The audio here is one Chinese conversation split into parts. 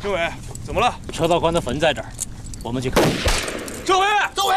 政委，怎么了？车道官的坟在这儿，我们去看。政委，政委，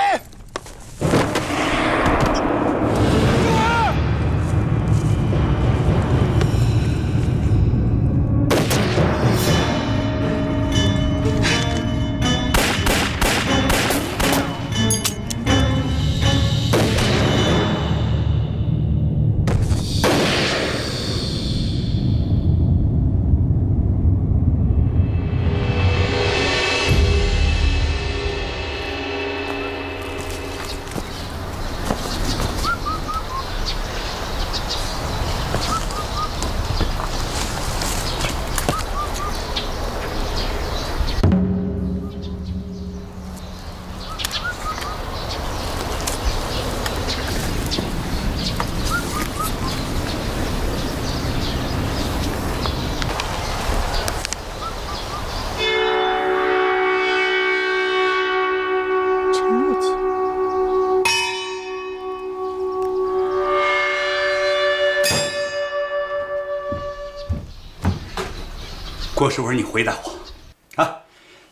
郭世文，你回答我，啊，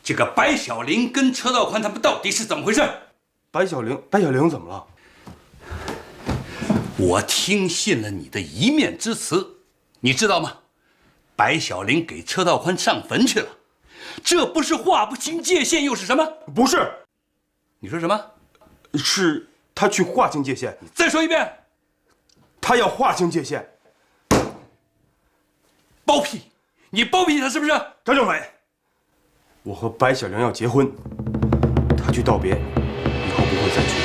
这个白小玲跟车道宽他们到底是怎么回事？白小玲怎么了？我听信了你的一面之词，你知道吗？白小玲给车道宽上坟去了，这不是划不清界限又是什么？不是，你说什么？是他去划清界限。你再说一遍。他要划清界限。包庇！你包庇他是不是？张政委，我和白小玲要结婚，他去道别，以后不会再去。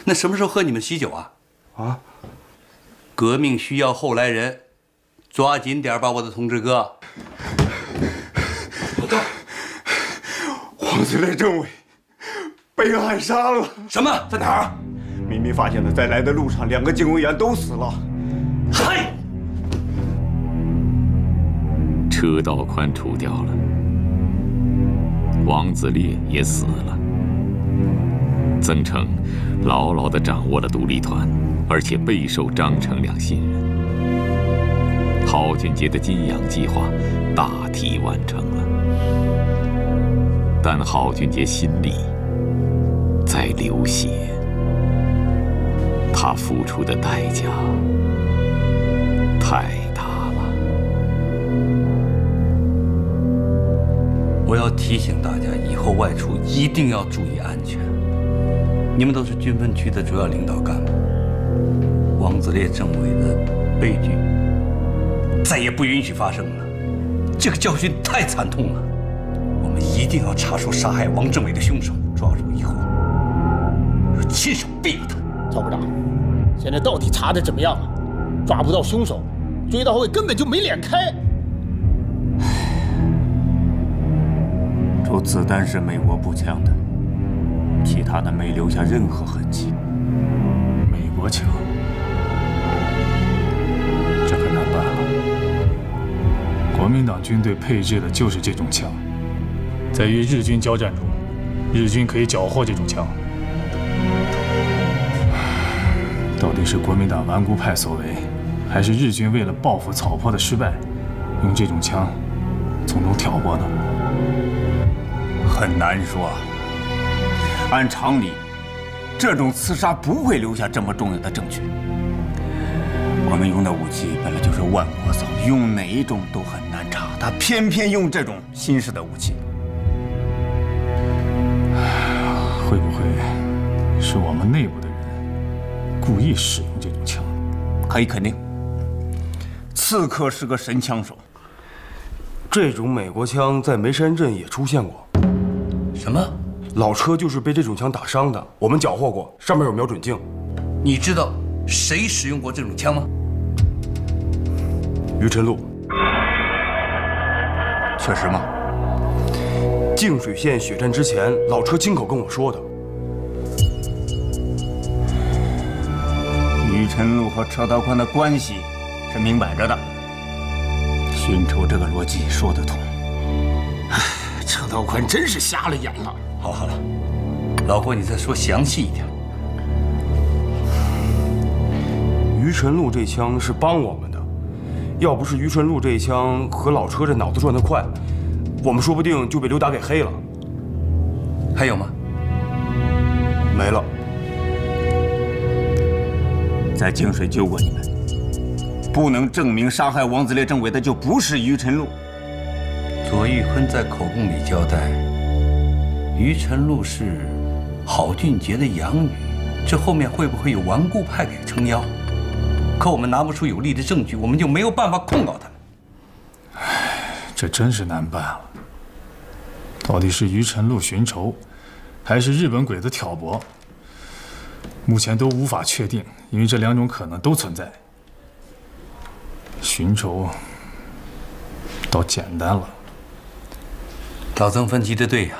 那什么时候喝你们喜酒啊？啊？革命需要后来人，抓紧点吧，我的同志哥。老大，黄子烈政委被暗杀了。什么？在哪儿？秘密发现了，在来的路上，2个警卫员都死了。嗨！车道宽除掉了，王子烈也死了。曾成牢牢地掌握了独立团，而且备受张成良信任。郝俊杰的金养计划大体完成了，但郝俊杰心里在流血。他付出的代价太大了。我要提醒大家，以后外出一定要注意安全。你们都是军分区的主要领导干部，王子烈政委的悲剧再也不允许发生了。这个教训太惨痛了，我们一定要查出杀害王政委的凶手，抓住以后要亲手毙了他。赵部长，现在到底查的怎么样了？抓不到凶手，追悼会根本就没脸开。除子弹是美国步枪的，其他的没留下任何痕迹。美国枪，这可难办了。国民党军队配置的就是这种枪，在与日军交战中，日军可以缴获这种枪。到底是国民党顽固派所为，还是日军为了报复草坡的失败，用这种枪从中挑拨呢？很难说。按常理，这种刺杀不会留下这么重要的证据。我们用的武器本来就是万国造，用哪一种都很难查，他偏偏用这种新式的武器。会不会是我们内部的人故意使用这种枪？可以肯定，刺客是个神枪手。这种美国枪在梅山镇也出现过。什么？老车就是被这种枪打伤的，我们缴获过，上面有瞄准镜。你知道谁使用过这种枪吗？于晨路。确实吗？净水县血战之前，老车亲口跟我说的。于晨路和车道宽的关系是明摆着的，寻仇这个逻辑说得通。车道宽真是瞎了眼了。好了，老郭，你再说详细一点。于晨露这枪是帮我们的，要不是于晨露这枪和老车这脑子转得快，我们说不定就被刘达给黑了。还有吗？没了。在泾水救过你们，不能证明杀害王子烈政委的就不是于晨露。左玉坤在口供里交代，于晨露是郝俊杰的养女，这后面会不会有顽固派给撑腰？可我们拿不出有力的证据，我们就没有办法控告他们。唉，这真是难办了。到底是于晨露寻仇，还是日本鬼子挑拨？目前都无法确定，因为这两种可能都存在。寻仇倒简单了。老曾分析的对呀，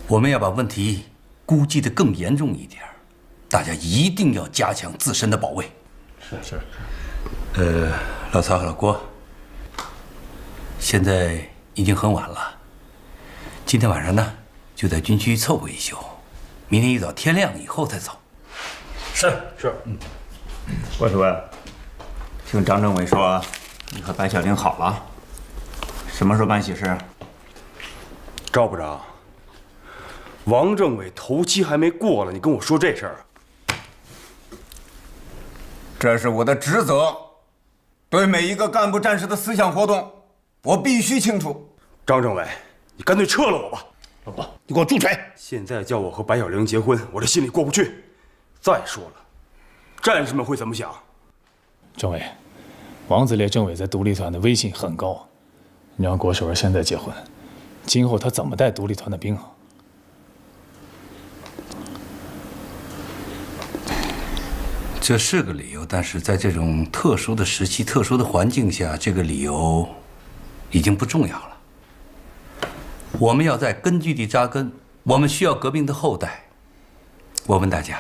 我们要把问题估计得更严重一点，大家一定要加强自身的保卫。是。老曹和老郭，现在已经很晚了，今天晚上呢就在军区凑合一宿，明天一早天亮以后再走。是。郭主任，听张政委说你和白小玲好了，什么时候办喜事？赵部长，王政委头七还没过了，你跟我说这事儿？这是我的职责，对每一个干部战士的思想活动，我必须清楚。张政委，你干脆撤了我吧！老郭，你给我住嘴！现在叫我和白小玲结婚，我这心里过不去。再说了，战士们会怎么想？政委，王子烈政委在独立团的威信很高，你让郭守文现在结婚，今后他怎么带独立团的兵啊？这是个理由，但是在这种特殊的时期、特殊的环境下，这个理由已经不重要了。我们要在根据地扎根，我们需要革命的后代。我问大家，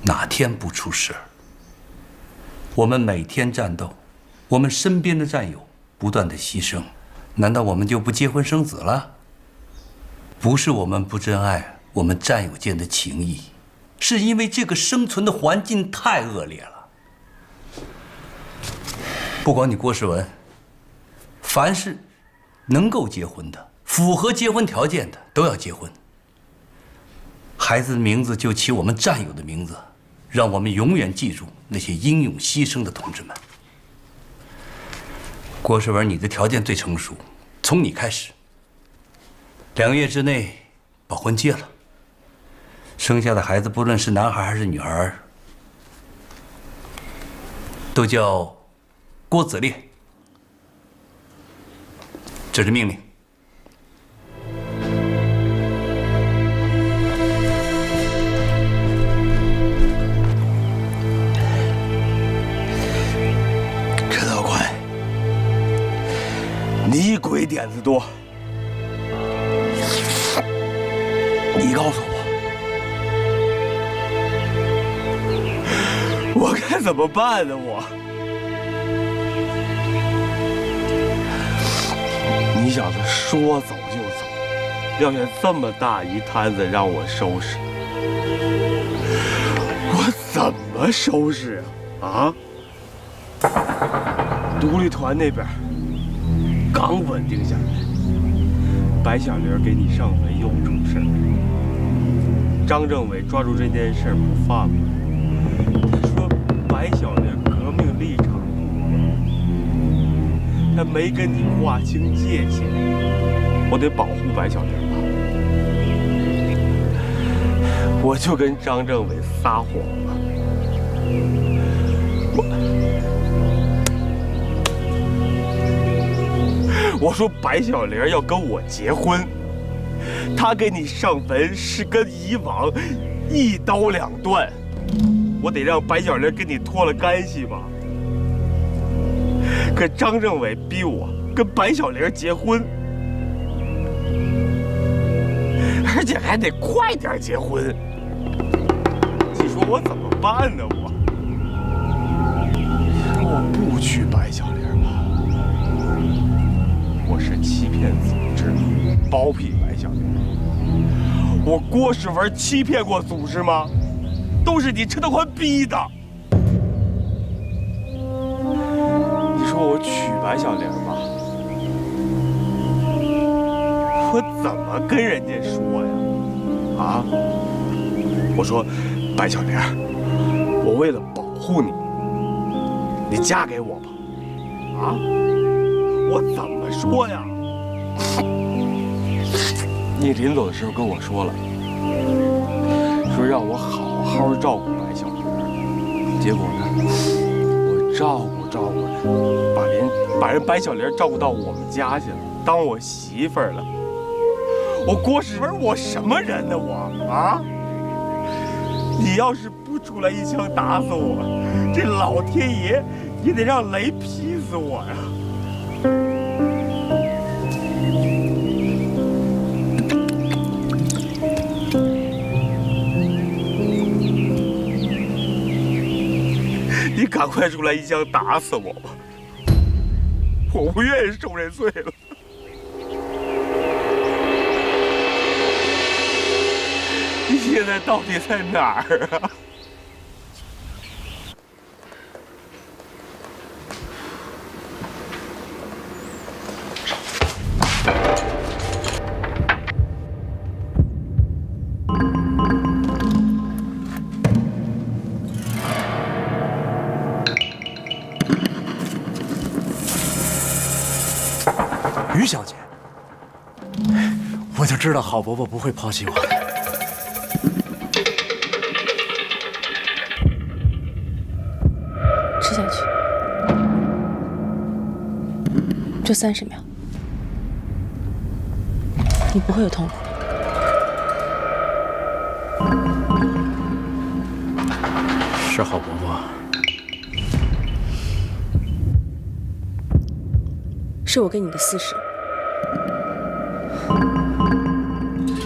哪天不出事？我们每天战斗，我们身边的战友不断的牺牲，难道我们就不结婚生子了？不是我们不珍爱我们战友间的情谊，是因为这个生存的环境太恶劣了。不光你郭世文，凡是能够结婚的、符合结婚条件的，都要结婚。孩子的名字就起我们战友的名字，让我们永远记住那些英勇牺牲的同志们。郭世文，你的条件最成熟，从你开始，2个月之内把婚结了。生下的孩子，不论是男孩还是女孩，都叫郭子烈。这是命令。陈道官，你鬼点子多，你告诉我该怎么办呢？你小子说走就走，撂下这么大一摊子让我收拾，我怎么收拾啊？独立团那边刚稳定下来，白小玲给你上坟又出事儿，张政委抓住这件事不放了。他说白小玲革命立场，他没跟你划清界限，我得保护白小玲吧。我就跟张政委撒谎了，我说白小玲要跟我结婚，她给你上坟是跟以往一刀两断。我得让白小玲跟你脱了干系吧。可张政委逼我跟白小玲结婚，而且还得快点结婚。你说我怎么办呢？我不娶白小玲了，我是欺骗组织，包庇白小玲。我郭世文欺骗过组织吗？都是你陈德宽逼的。说我娶白小玲吧，我怎么跟人家说呀？啊？我说，白小玲，我为了保护你，你嫁给我吧。啊？我怎么说呀？你临走的时候跟我说了，说让我好好照顾白小玲。结果呢，我照顾着，把人白小玲照顾到我们家去了，当我媳妇儿了。我郭世文，我什么人呢？我啊！你要是不出来一枪打死我，这老天爷也得让雷劈死我呀！你赶快出来一枪打死我吧！我不愿意受这罪了。你现在到底在哪儿啊？于小姐，我就知道郝伯伯不会抛弃我。吃下去，就30秒，你不会有痛苦。是郝伯伯，是我给你的40。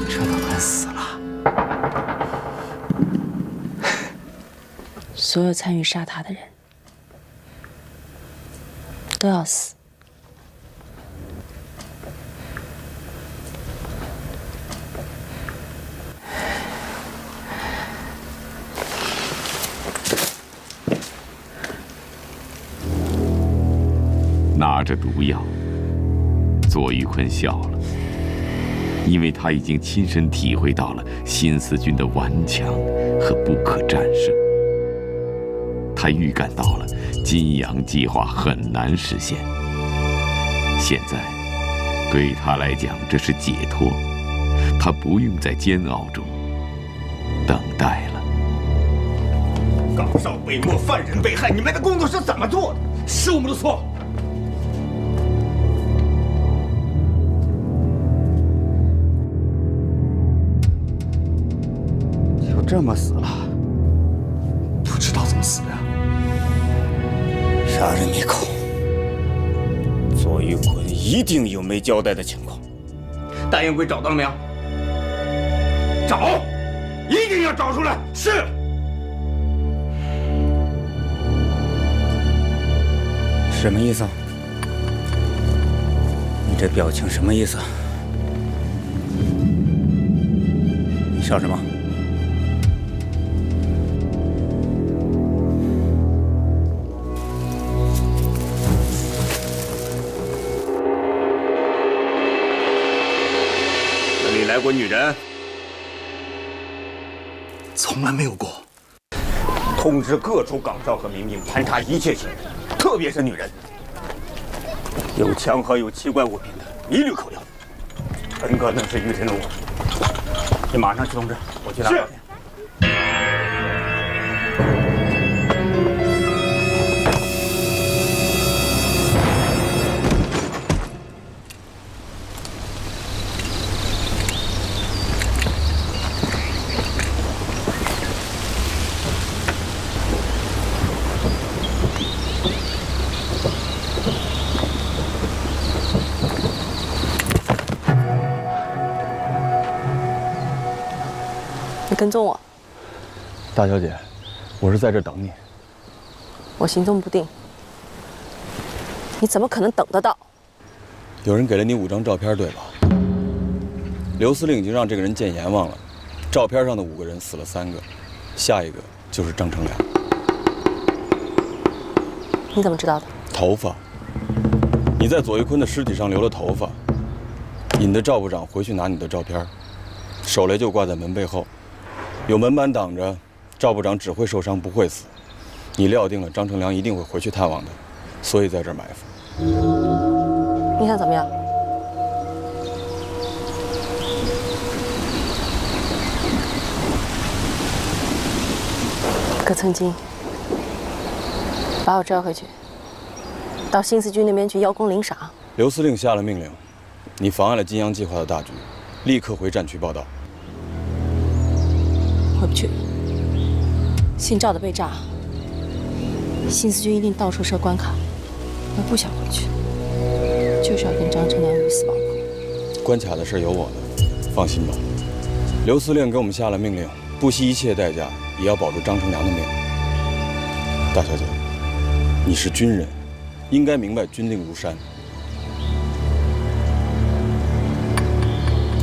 这都快死了。所有参与杀他的人都要死。拿着毒药，左玉坤笑了，因为他已经亲身体会到了新四军的顽强和不可战胜。他预感到了金阳计划很难实现，现在对他来讲这是解脱，他不用在煎熬中等待了。岗哨被没，犯人被害，你们的工作是怎么做的？是我们的错。就这么死了？不知道怎么死的。杀人灭口，左玉坤一定有没交代的情况。大烟鬼找到了没有？找，一定要找出来。是。什么意思？你这表情什么意思？你笑什么？这里来过女人？从来没有过。通知各处岗哨和民兵盘查一切行人，特别是女人，有枪和有奇怪物品的，一律扣留。很可能是于晨路。你马上去通知，我去拿照片。你跟踪我？大小姐，我是在这等你。我行踪不定，你怎么可能等得到？有人给了你5张照片，对吧？刘司令已经让这个人见阎王了。照片上的5个人死了3个，下一个就是张成良。你怎么知道的？头发你在左玉坤的尸体上留了头发，引得赵部长回去拿你的照片，手雷就挂在门背后，有门板挡着，赵部长只会受伤不会死。你料定了张成良一定会回去探望的，所以在这儿埋伏。你想怎么样？可曾经把我抓回去，到新四军那边去邀功领赏。刘司令下了命令，你妨碍了金阳计划的大局，立刻回战区报道。回不去。姓赵的被炸，新四军一定到处设关卡。我不想回去，就是要跟张成良鱼死网破。关卡的事有我的，放心吧。刘司令给我们下了命令，不惜一切代价也要保住张成良的命。大小姐，你是军人，应该明白军令如山。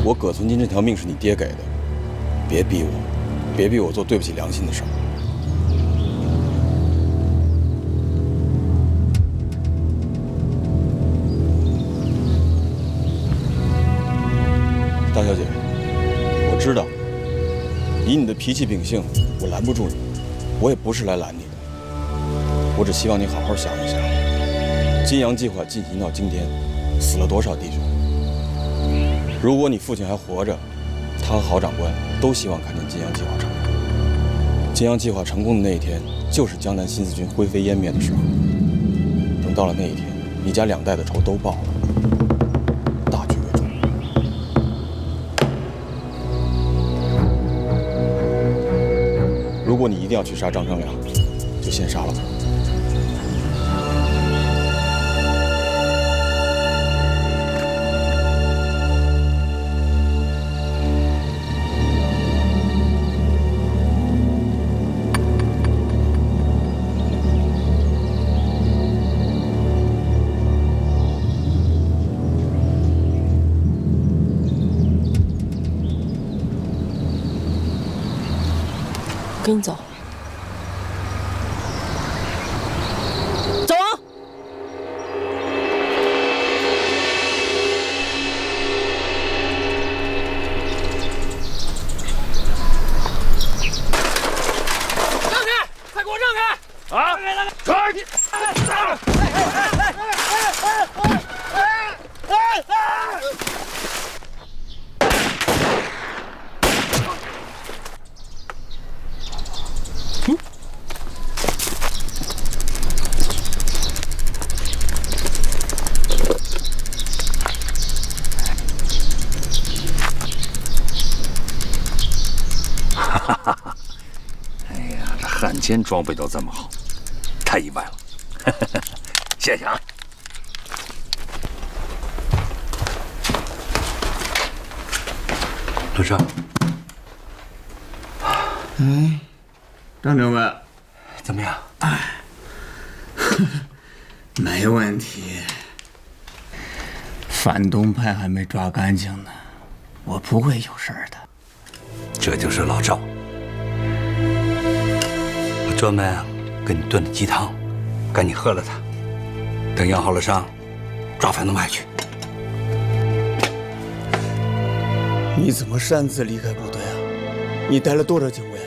我葛存金这条命是你爹给的，别逼我，别逼我做对不起良心的事儿。大小姐，我知道，以你的脾气秉性，我拦不住你，我也不是来拦你的。我只希望你好好想一想，金阳计划进行到今天，死了多少弟兄？如果你父亲还活着，他和郝长官都希望看见金阳计划成功。金阳计划成功的那一天，就是江南新四军灰飞烟灭的时候。等到了那一天，你家2代的仇都报了。大局为重。如果你一定要去杀张成良，就先杀了他。跟你走。走啊！让开！快给我让开！啊！汉奸装备都这么好，太意外了，谢谢啊！老赵，张政委，怎么样？没问题。反动派还没抓干净呢，我不会有事儿的。这就是老赵。我专门给你炖的鸡汤，赶紧喝了它。等养好了伤，抓反动派去。你怎么擅自离开部队啊？你带了多少警卫啊？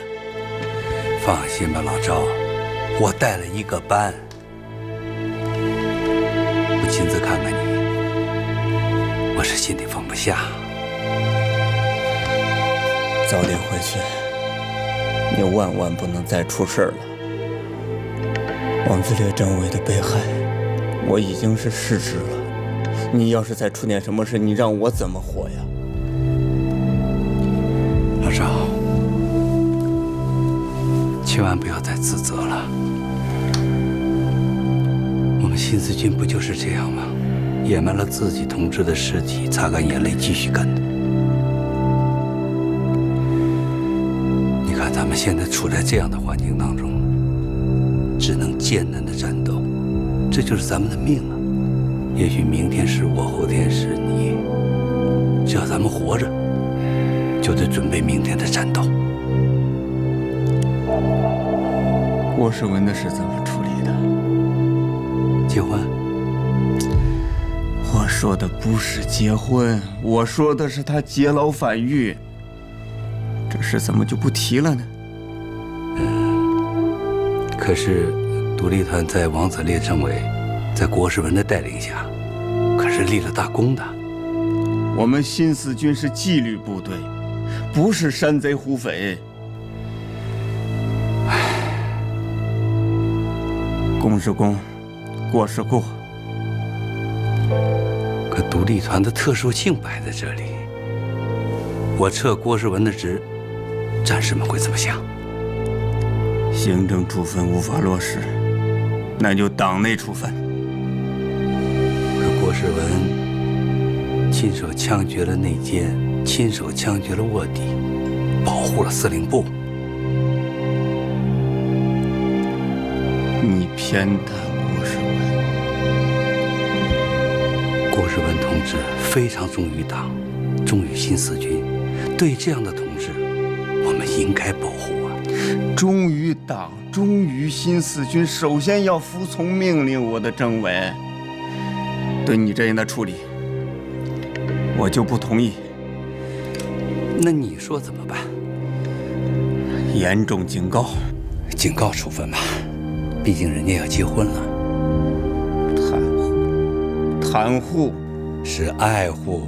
放心吧，老赵，我带了1个班。不亲自看看你，我是心里放不下。早点回去，你万万不能再出事儿了。王自烈政委的被害，我已经是事实了。你要是再出点什么事，你让我怎么活呀？老赵，千万不要再自责了。我们新四军不就是这样吗？掩埋了自己同志的尸体，擦干眼泪继续干的。你看咱们现在处在这样的环境当中，只能艰难的战斗，这就是咱们的命啊。也许明天是我，后天是你，只要咱们活着，就得准备明天的战斗。郭世文的事怎么处理的？结婚，说的不是结婚，我说的是他劫牢反狱。这事怎么就不提了呢？可是独立团在王子烈政委，在郭世文的带领下，可是立了大功的。我们新四军是纪律部队，不是山贼胡匪。功是功，过是过。可独立团的特殊性摆在这里，我撤郭世文的职，战士们会怎么想？行政处分无法落实，那就党内处分。可郭世文亲手枪决了内奸，亲手枪决了卧底，保护了司令部。你偏袒郭世文。郭世文同志非常忠于党，忠于新四军，对这样的同志，我们应该保护啊！忠于党，忠于新四军，首先要服从命令。我的政委，对你这样的处理，我就不同意。那你说怎么办？严重警告，警告处分吧，毕竟人家要结婚了。袒护是爱护。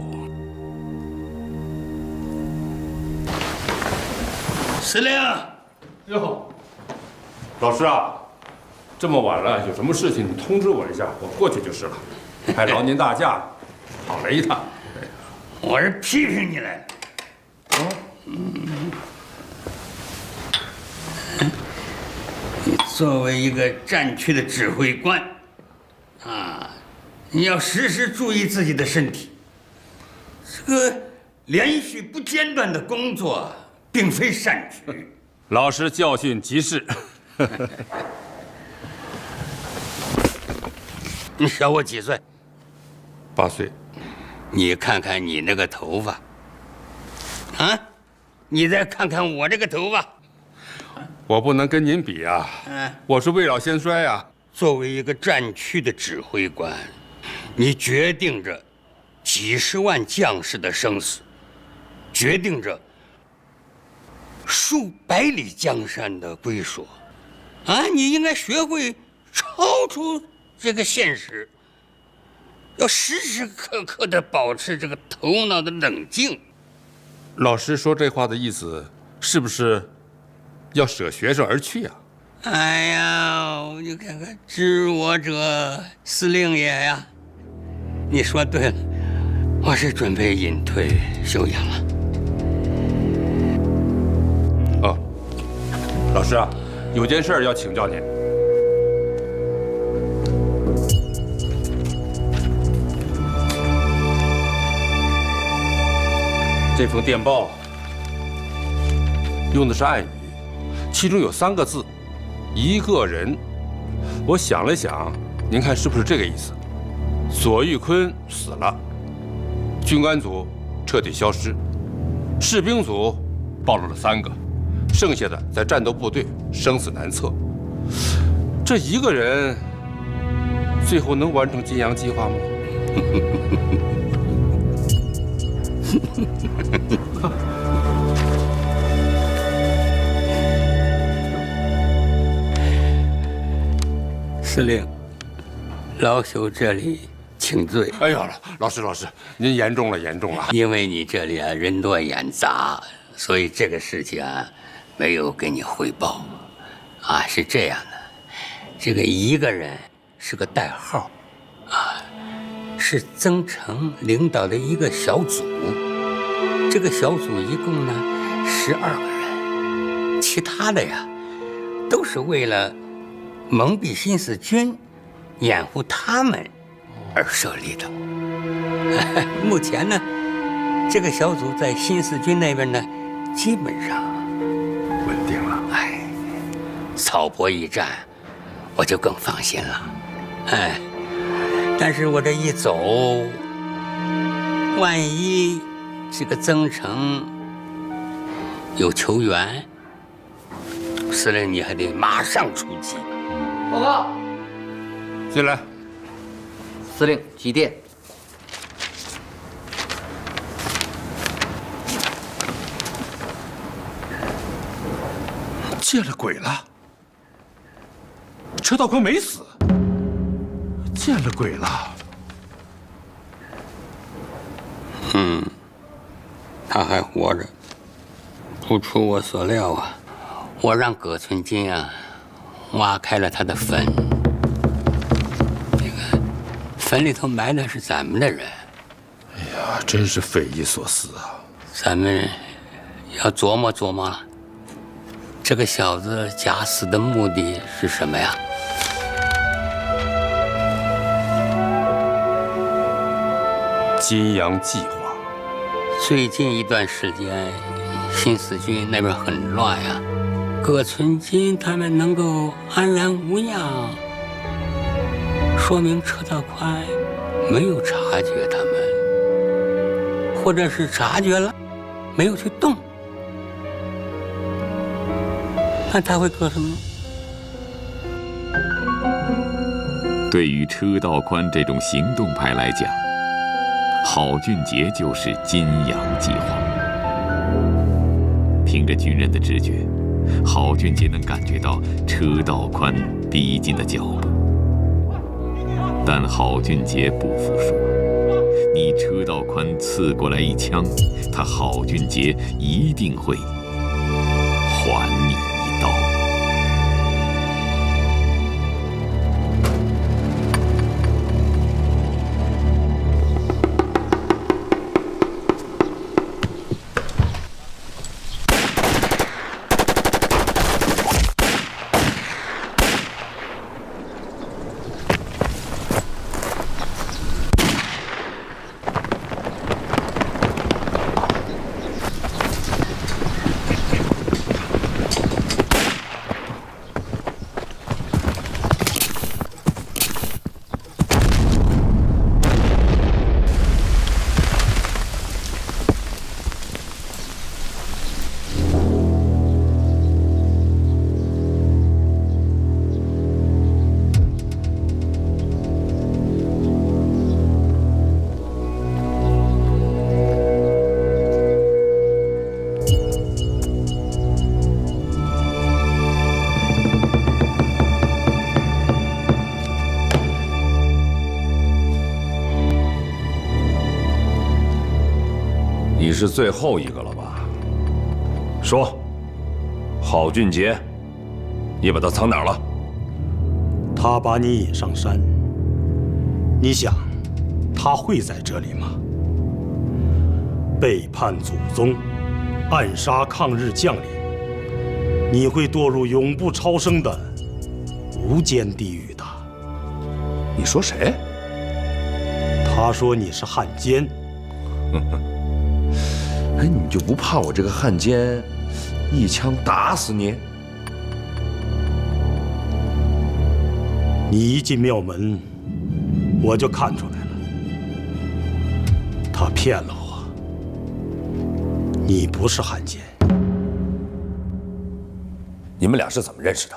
司令，哟，老师啊，这么晚了，有什么事情你通知我一下，我过去就是了。还劳您大驾，跑了一趟。我是批评你来的。你作为一个战区的指挥官，啊，你要时时注意自己的身体。这个连续不间断的工作，并非善举。老师教训及时。你小我几岁？8岁。你看看你那个头发，啊，你再看看我这个头发。我不能跟您比啊，我是未老先衰啊。作为一个战区的指挥官，你决定着几十万将士的生死，决定着数百里江山的归属，啊，你应该学会超出这个现实，要时时刻刻地保持这个头脑的冷静。老师说这话的意思是不是要舍学生而去呀？哎呀，你看看知我者司令也呀！你说对了，我是准备隐退休养了。哦，老师啊，有件事要请教您。这封电报用的是暗语，其中有3个字“一个人”。我想了想，您看是不是这个意思？左玉坤死了，军官组彻底消失，士兵组暴露了3个，剩下的在战斗部队生死难测。这一个人最后能完成金阳计划吗？司令，老朽这里请罪。哎呀，老师，您严重了。因为你这里啊人多眼杂，所以这个事情啊没有给你汇报。啊，是这样的，这个一个人是个代号，啊，是曾诚领导的一个小组。这个小组一共呢12个人，其他的呀都是为了蒙蔽新四军，掩护他们而设立的。目前呢，这个小组在新四军那边呢，基本上稳定了。哎，草坡一战，我就更放心了。哎，但是我这一走，万一这个曾诚有求援，司令你还得马上出击。报告，进来。司令急电，见了鬼了！车道宽没死，见了鬼了。他还活着，不出我所料啊！我让葛存金啊挖开了他的坟，那个坟里头埋的是咱们的人。哎呀，真是匪夷所思啊！咱们要琢磨琢磨，这个小子假死的目的是什么呀？金阳计划。最近一段时间，新四军那边很乱呀。葛存金他们能够安然无恙，说明车道宽没有察觉他们，或者是察觉了，没有去动。那他会做什么？对于车道宽这种行动派来讲，郝俊杰就是金阳计划。凭着军人的直觉，郝俊杰能感觉到车道宽逼近的脚步，但郝俊杰不服输。你车道宽刺过来一枪，他郝俊杰一定会还你一刀。你是最后一个了吧？说，郝俊杰，你把他藏哪儿了？他把你引上山，你想，他会在这里吗？背叛祖宗，暗杀抗日将领，你会堕入永不超生的无间地狱的。你说谁？他说你是汉奸。哎，你就不怕我这个汉奸一枪打死你？你一进庙门，我就看出来了，他骗了我，你不是汉奸。你们俩是怎么认识的？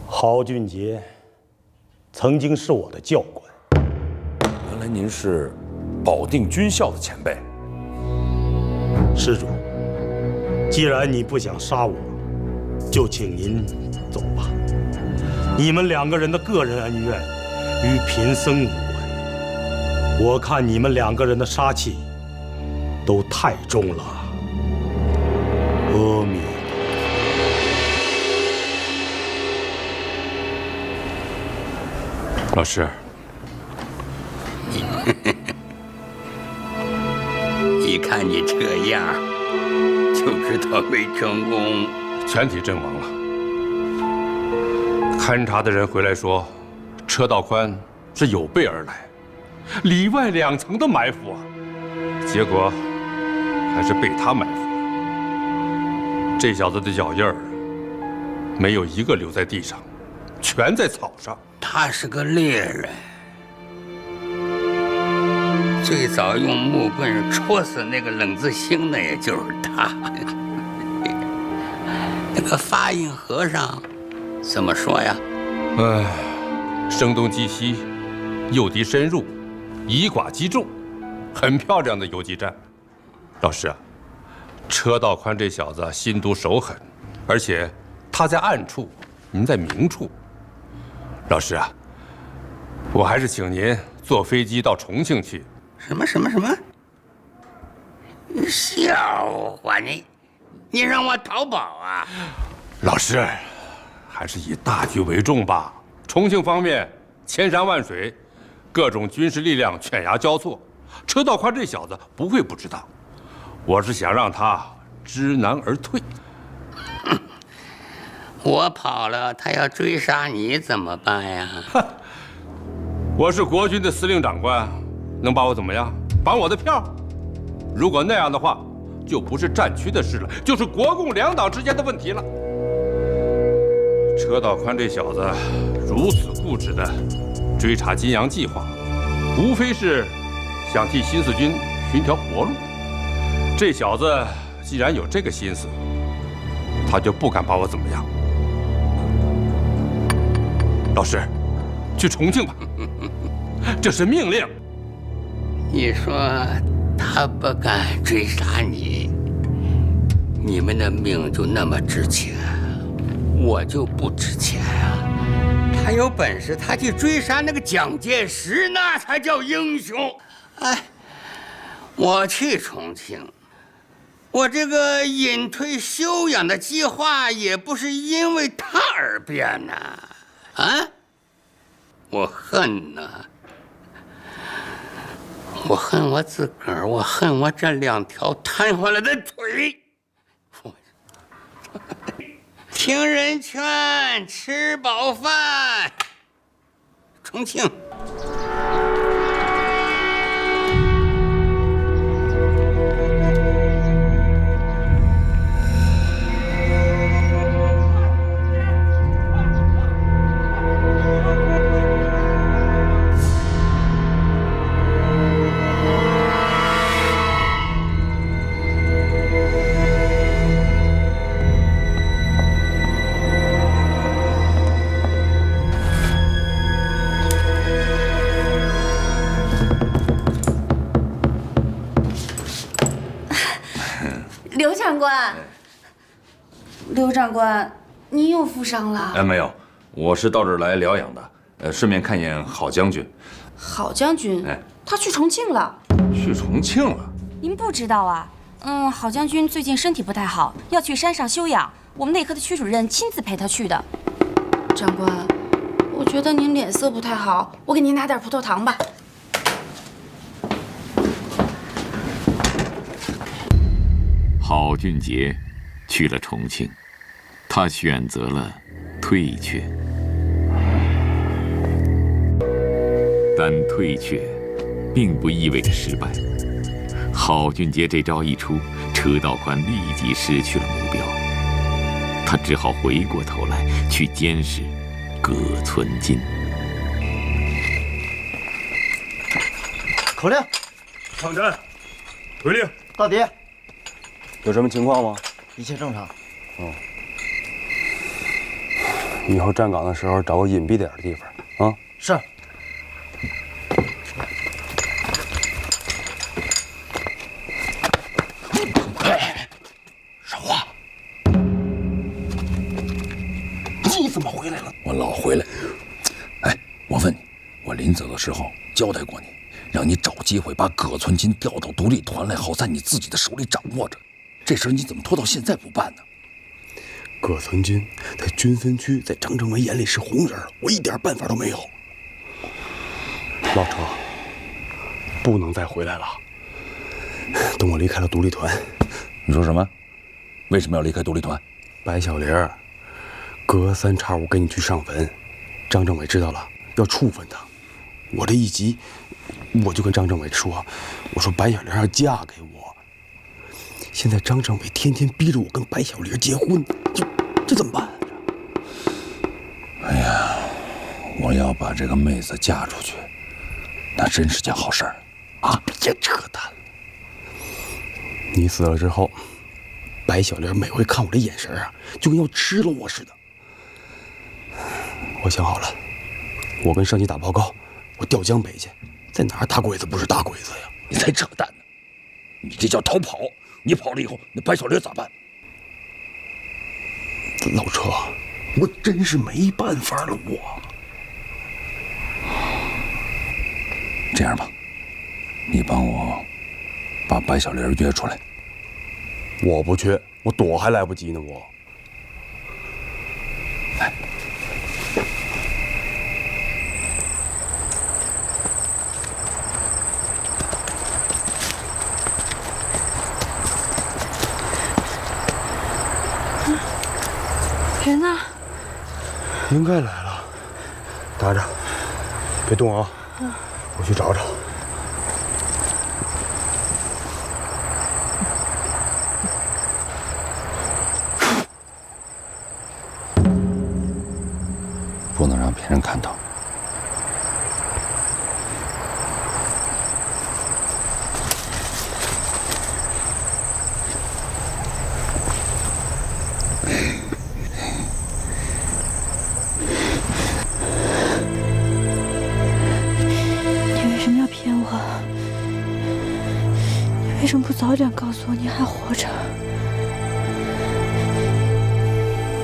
郝俊杰曾经是我的教官。原来您是保定军校的前辈。施主，既然你不想杀我，就请您走吧。你们两个人的个人恩怨与贫僧无关。我看你们两个人的杀气都太重了。阿弥陀佛。老师。一看你这样，就知道没成功，全体阵亡了。勘察的人回来说，车道宽是有备而来，里外2层的埋伏啊，结果还是被他埋伏了。这小子的脚印儿没有一个留在地上，全在草上。他是个猎人。最早用木棍戳死那个冷子兴的，也就是他。那个发印和尚怎么说呀？车道宽这小子心毒手狠，而且他在暗处，您在明处。老师啊，我还是请您坐飞机到重庆去。什么？笑话你让我逃跑啊？老师，还是以大局为重吧。重庆方面千山万水，各种军事力量犬牙交错，车道宽这小子不会不知道。我是想让他知难而退。我跑了，他要追杀你怎么办呀？我是国军的司令长官，能把我怎么样？绑我的票？如果那样的话，就不是战区的事了，就是国共两党之间的问题了。车道宽这小子如此固执地追查金阳计划，无非是想替新四军寻条活路。这小子既然有这个心思，他就不敢把我怎么样。老师，去重庆吧，这是命令。你说他不敢追杀你，你们的命就那么值钱，我就不值钱啊！他有本事，他去追杀那个蒋介石，那才叫英雄。哎，我去重庆，我这个隐退休养的计划也不是因为他而变呐！啊，我恨呐！我恨我自个儿，我恨我这2条瘫痪了的腿。听人劝，吃饱饭。重庆。刘长官，你又负伤了？没有，我是到这儿来疗养的，顺便看一眼郝将军。郝将军，他去重庆了。去重庆了？您不知道啊？郝将军最近身体不太好，要去山上休养，我们内科的区主任亲自陪他去的。长官，我觉得您脸色不太好，我给您拿点葡萄糖吧。郝俊杰去了重庆，他选择了退却，但退却并不意味着失败。郝俊杰这招一出，车道宽立即失去了目标，他只好回过头来去监视葛存金。口令，上阵，回令，到底。有什么情况吗？一切正常。以后站岗的时候找个隐蔽点的地方啊。是。少华，你怎么回来了？我老回来。哎，我问你，我临走的时候交代过你，让你找机会把葛存金调到独立团来，好在你自己的手里掌握着。这事儿你怎么拖到现在不办呢？葛存金在军分区，在张政委眼里是红人，我一点办法都没有。老程，不能再回来了。等我离开了独立团。你说什么？为什么要离开独立团？白小玲，隔3差5跟你去上坟，张政委知道了要处分他。我这一急，我就跟张政委说，我说白小玲要嫁给我。现在张政委天天逼着我跟白小玲结婚，这怎么办啊？哎呀，我要把这个妹子嫁出去，那真是件好事儿啊！别扯淡了。你死了之后，白小玲每回看我这眼神啊，就跟要吃了我似的。我想好了，我跟上级打报告，我调江北去，在哪儿打鬼子不是打鬼子呀？你才扯淡呢！你这叫逃跑！你跑了以后，那白小玲咋办？老车，我真是没办法了，这样吧，你帮我把白小玲约出来。我不去，我躲还来不及呢，我。来。人呢？应该来了，待着，别动啊！我去找找。不能让别人看到。为什么不早点告诉我你还活着？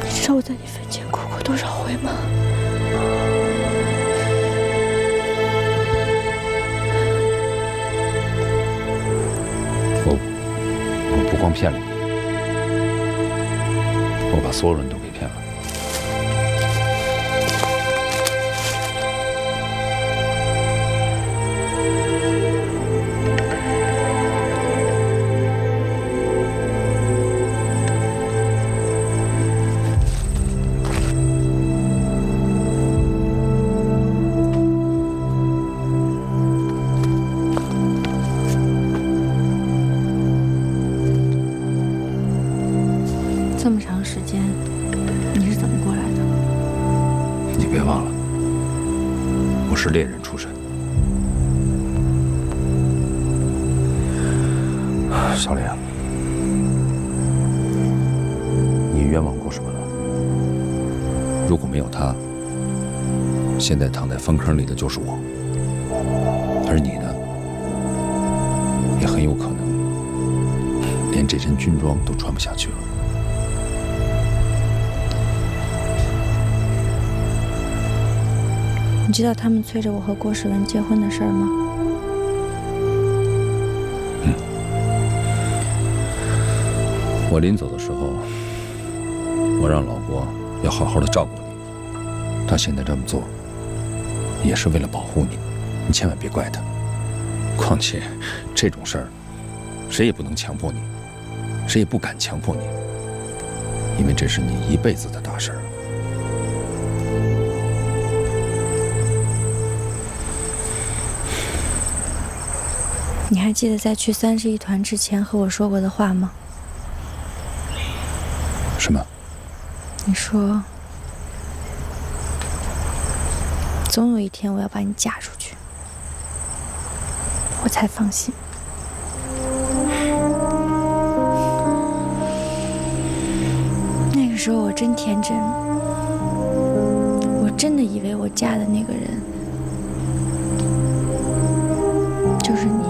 你知道我在你坟前哭过多少回吗？我不光骗了你，我把所有人都给骗了。这么长时间，你是怎么过来的？你别忘了，我是猎人出身。小玲，你冤枉过什么了？如果没有他，现在躺在粪坑里的就是我，而你呢，也很有可能连这身军装都穿不下去了。你知道他们催着我和郭世文结婚的事儿吗？我临走的时候，我让老郭要好好的照顾你。他现在这么做，也是为了保护你，你千万别怪他。况且这种事儿，谁也不能强迫你，谁也不敢强迫你，因为这是你一辈子的大事儿。你还记得在去31团之前和我说过的话吗？什么？你说，总有一天我要把你嫁出去，我才放心。那个时候我真天真，我真的以为我嫁的那个人就是你。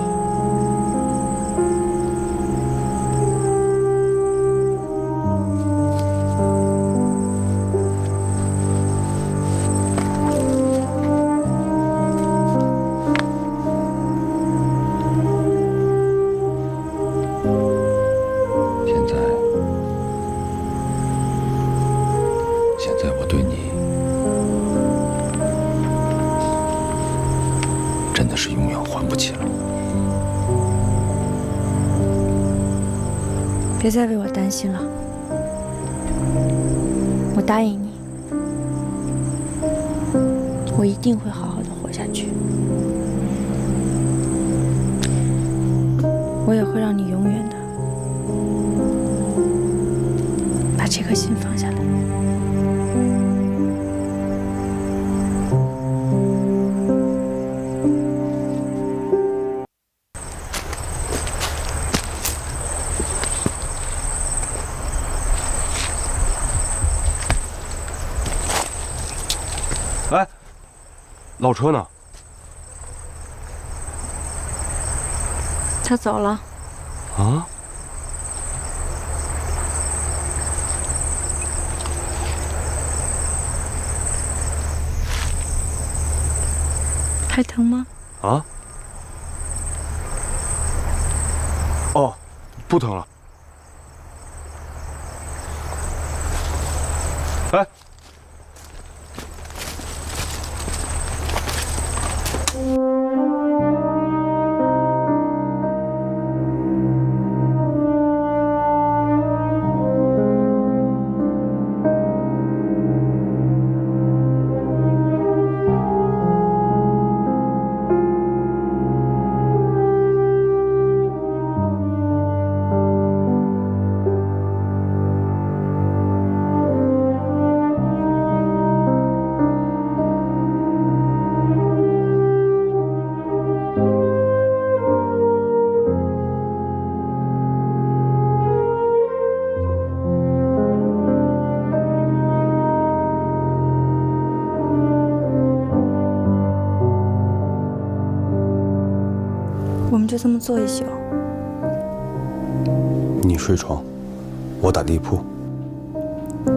别再为我担心了，我答应你，我一定会好好的活下去，我也会让你永远的把这颗心放下来。哎，老车呢？他走了。啊？还疼吗？啊？哦，不疼了。哎。我们就这么坐一宿。你睡床，我打地铺。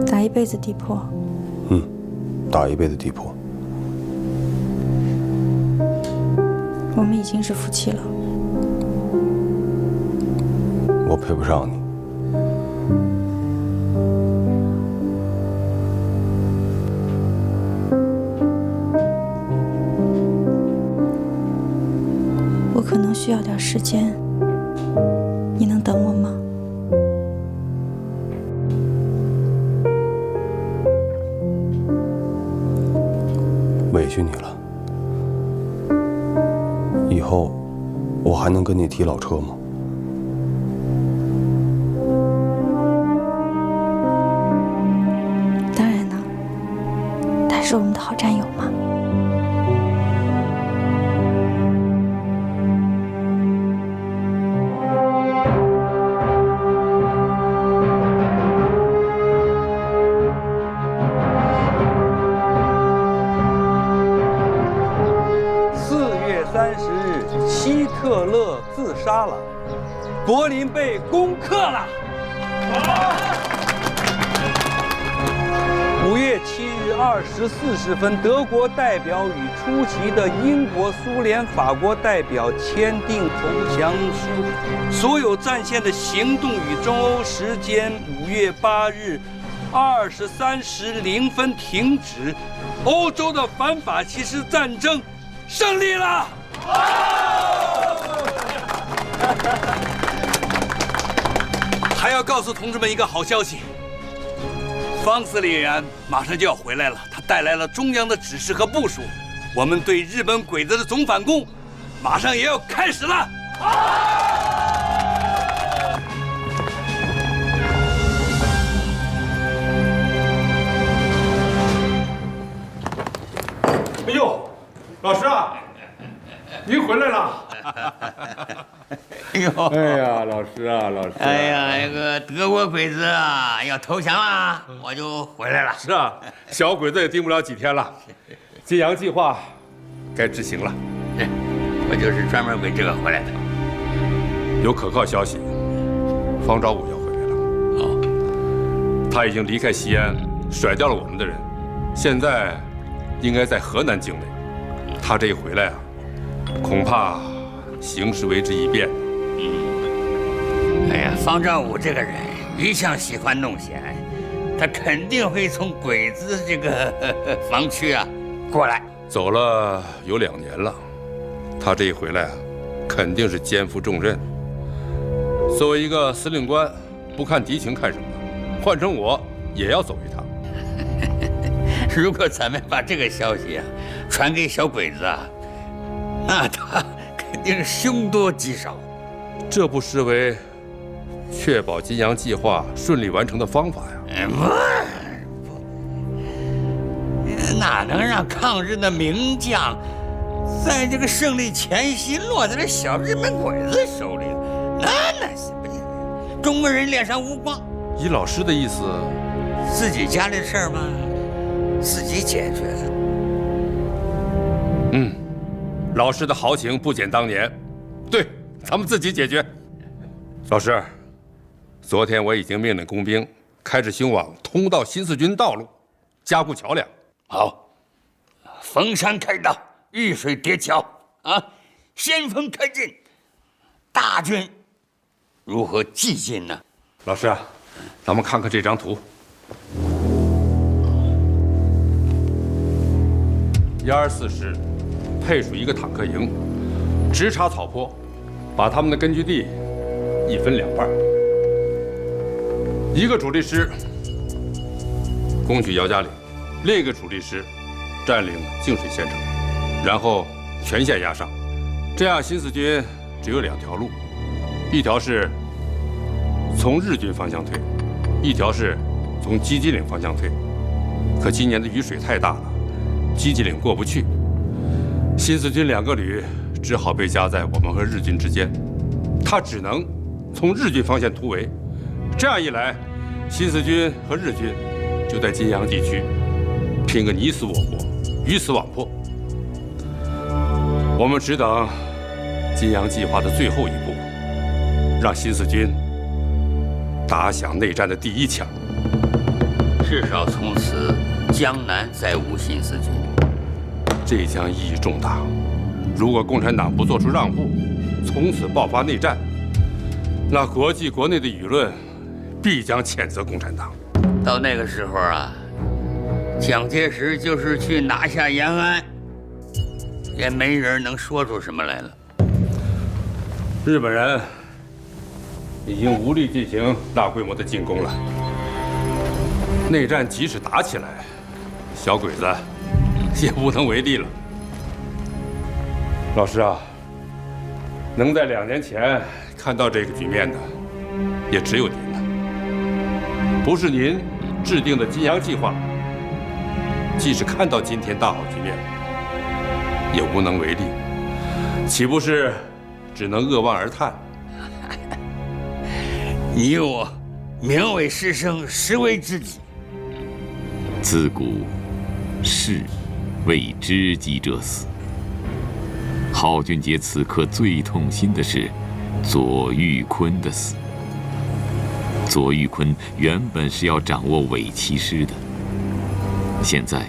打一辈子地铺。打一辈子地铺。我们已经是夫妻了。我配不上你。我可能需要点时间，你能等我吗？委屈你了。以后我还能跟你提老车吗？当然了，他是我们的好战友嘛。30日，希特勒自杀了，柏林被攻克了。5月7日24时分，德国代表与出席的英国、苏联、法国代表签订投降书，所有战线的行动与中欧时间5月8日23时0分停止，欧洲的反法西斯战争胜利了！还要告诉同志们一个好消息，方司令员马上就要回来了，他带来了中央的指示和部署，我们对日本鬼子的总反攻马上也要开始了。哎呦，老师啊，您回来了。哎呦，哎呀，老师啊，老师、啊，哎呀，那个德国鬼子啊要投降了，我就回来了。是啊，小鬼子也盯不了几天了，金阳计划该执行了。我就是专门为这个回来的。有可靠消息，方昭武要回来了。哦，他已经离开西安，甩掉了我们的人，现在应该在河南境内。他这一回来啊，恐怕形势为之一变。哎呀，方兆武这个人一向喜欢弄险，他肯定会从鬼子这个防区啊过来。走了有2年了，他这一回来啊，肯定是肩负重任。作为一个司令官，不看敌情看什么？换成我也要走一趟。如果咱们把这个消息啊传给小鬼子啊，那他肯定是凶多吉少。这不失为确保金阳计划顺利完成的方法呀！不，哪能让抗日的名将在这个胜利前夕落在这小日本鬼子手里？那是不行，中国人脸上无光。以老师的意思，自己家里的事儿嘛，自己解决。老师的豪情不减当年。对，咱们自己解决。老师，昨天我已经命令工兵开至兴网通到新四军道路，加固桥梁。好，逢山开道，遇水叠桥啊，先锋开进。大军如何继进呢？老师啊，咱们看看这张图。124师配属一个坦克营，直插草坡，把他们的根据地一分两半。一个主力师攻取姚家岭，另一个主力师占领净水县城，然后全线压上。这样新四军只有2条路，一条是从日军方向退，一条是从鸡鸡岭方向退。可今年的雨水太大了，鸡鸡岭过不去，新四军2个旅只好被夹在我们和日军之间，他只能从日军方向突围。这样一来，新四军和日军就在金阳地区拼个你死我活，鱼死网破。我们只等金阳计划的最后一步，让新四军打响内战的第1枪。至少从此江南再无新四军。这将意义重大。如果共产党不做出让步，从此爆发内战，那国际国内的舆论必将谴责共产党。到那个时候啊，蒋介石就是去拿下延安，也没人能说出什么来了。日本人已经无力进行大规模的进攻了。内战即使打起来，小鬼子也无能为力了。老师啊，能在2年前看到这个局面的，也只有您了。不是您制定的金阳计划，即使看到今天大好局面，也无能为力，岂不是只能扼腕而叹？你我名为师生，实为知己。自古士为知己者死。郝俊杰此刻最痛心的是左玉坤的死。左玉坤原本是要掌握伪七师的，现在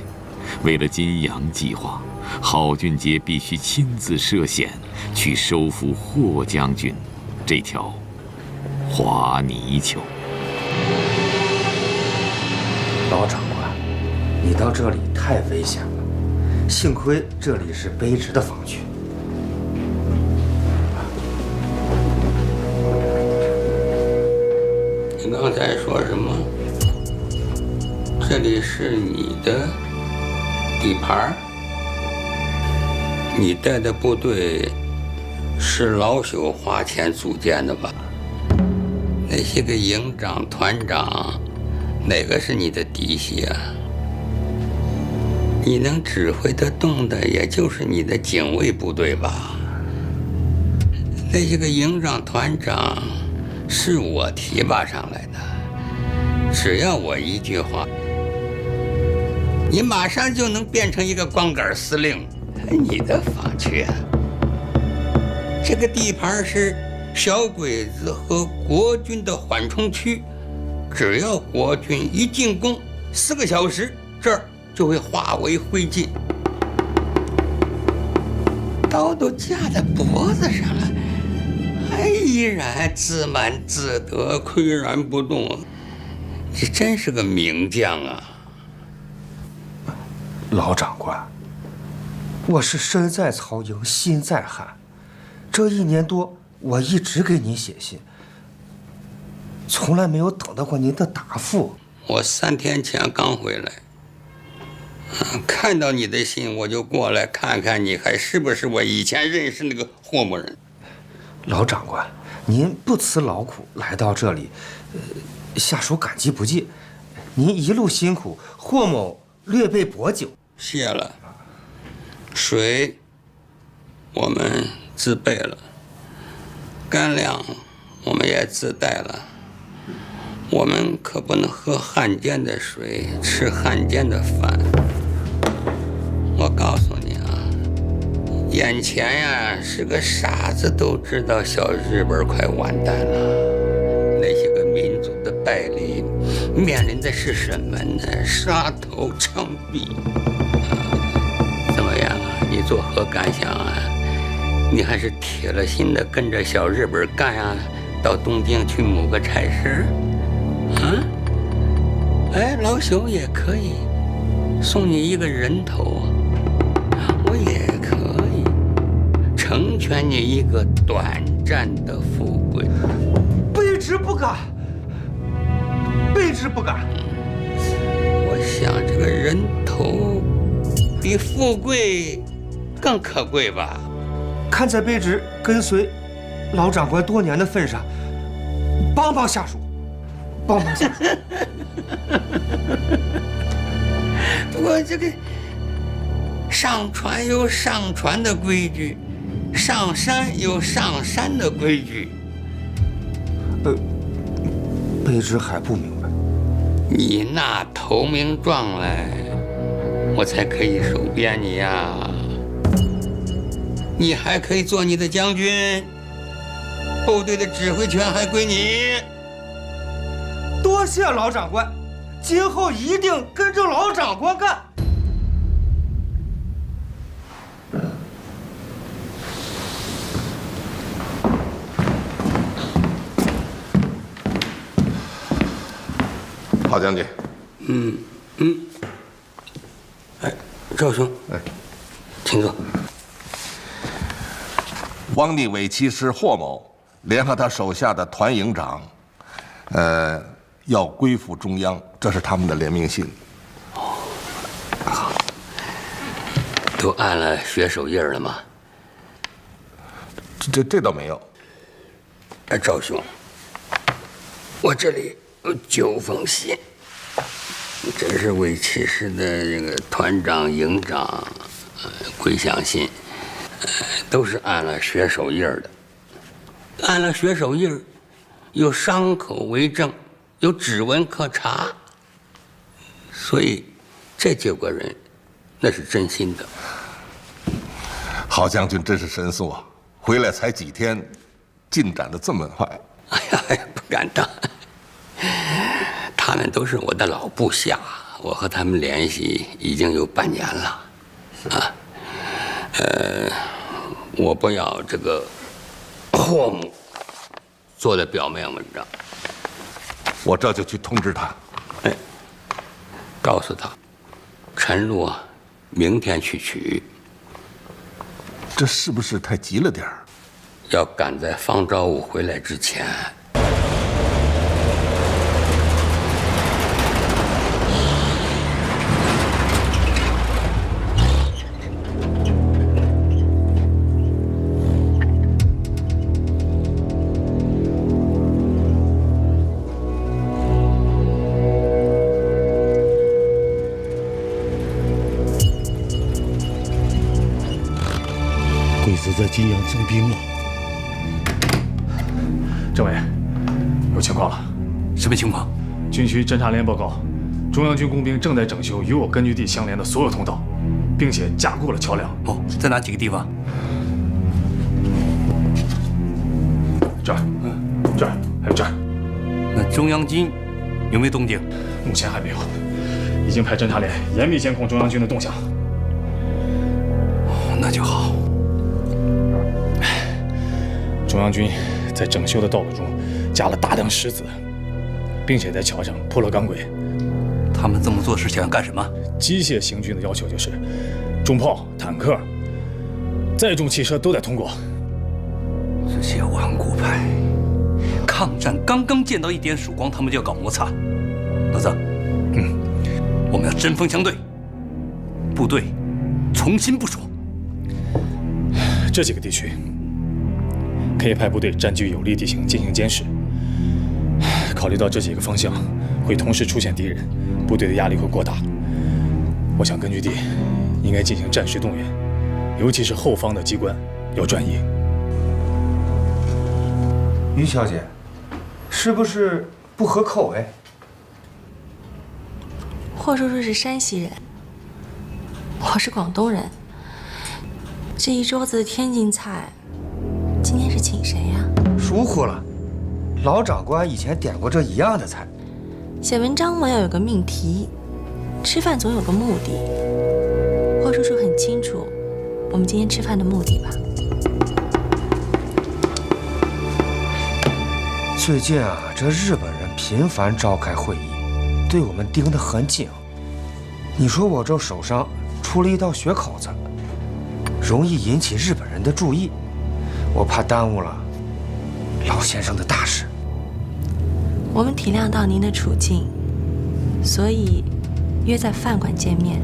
为了金阳计划，郝俊杰必须亲自涉险去收复霍将军这条滑泥鳅。老长官，你到这里太危险了，幸亏这里是卑职的防区。你刚才说什么？这里是你的地盘？你带的部队是老朽花钱组建的吧？那些个营长、团长，哪个是你的嫡系啊？你能指挥得动的，也就是你的警卫部队吧？那些个营长、团长是我提拔上来的，只要我一句话，你马上就能变成一个光杆司令。你的防区啊，这个地盘是小鬼子和国军的缓冲区，只要国军一进攻，4个小时，这儿就会化为灰烬。刀都架在脖子上了，还依然自满自得，岿然不动。你真是个名将啊！老长官，我是身在曹营心在汉，这1年多我一直给您写信，从来没有等到过您的答复。我3天前刚回来，看到你的信我就过来看看你还是不是我以前认识那个霍某人。老长官，您不辞劳苦来到这里，下属感激不尽。您一路辛苦，霍某略备薄酒。谢了。水我们自备了，干粮我们也自带了。我们可不能喝汉奸的水，吃汉奸的饭。我告诉你啊，眼前呀是个傻子都知道小日本快完蛋了，那些个民族的败类面临的是什么呢？杀头枪毙。怎么样啊？你作何感想啊？你还是铁了心的跟着小日本干啊，到东京去谋个差事？啊？哎，老朽也可以送你一个人头，我也可以成全你一个短暂的富贵。卑职不敢，卑职不敢。我想这个人头比富贵更可贵吧？看在卑职跟随老长官多年的份上，帮帮下属，帮帮下属。不过这个上船有上船的规矩，上山有上山的规矩。卑职还不明白。你那投名状来，我才可以收编你呀。你还可以做你的将军，部队的指挥权还归你。多谢老长官，今后一定跟着老长官干。郝将军。哎，赵兄，请坐。汪逆伪骑师霍某联合他手下的团营长，要归附中央，这是他们的联名信。好，都按了血手印了吗？这倒没有。哎，赵兄，我这里有9封信，这是伪骑师的这个团长、营长归降信。都是按了血手印的，按了血手印，有伤口为证，有指纹可查，所以这9个人那是真心的。郝将军真是神速啊！回来才几天，进展的这么快。哎呀，不敢当，他们都是我的老部下，我和他们联系已经有半年了，啊，我不要这个霍某做的表面文章，我这就去通知他。哎，告诉他，陈露啊，明天去取。这是不是太急了点儿？要赶在方昭武回来之前。鬼子在金阳增兵了。政委，有情况了。什么情况？军区侦察连报告，中央军工兵正在整修与我根据地相连的所有通道，并且加固了桥梁。哦，在哪几个地方？这儿，这儿，还有这儿。那中央军有没有动静？目前还没有，已经派侦察连严密监控中央军的动向。哦，那就好。中央军在整修的道路中加了大量石子，并且在桥上铺了钢轨。他们这么做是想要干什么？机械行军的要求就是，重炮、坦克、载重汽车都得通过。这些顽固派，抗战刚刚见到一点曙光，他们就要搞摩擦。老曾，我们要针锋相对，部队重新部署。这几个地区可以派部队占据有利地形进行监视。考虑到这几个方向会同时出现敌人，部队的压力会过大。我想根据地应该进行战时动员，尤其是后方的机关要转移。于小姐，是不是不合口味？霍叔叔是山西人，我是广东人。这一桌子的天津菜，今天是请谁呀？疏忽了，老长官以前点过这一样的菜。写文章嘛要有个命题，吃饭总有个目的。霍叔叔很清楚我们今天吃饭的目的吧？最近啊，这日本人频繁召开会议，对我们盯得很紧。你说我这手上出了一道血口子，容易引起日本人的注意，我怕耽误了老先生的大事。我们体谅到您的处境，所以约在饭馆见面。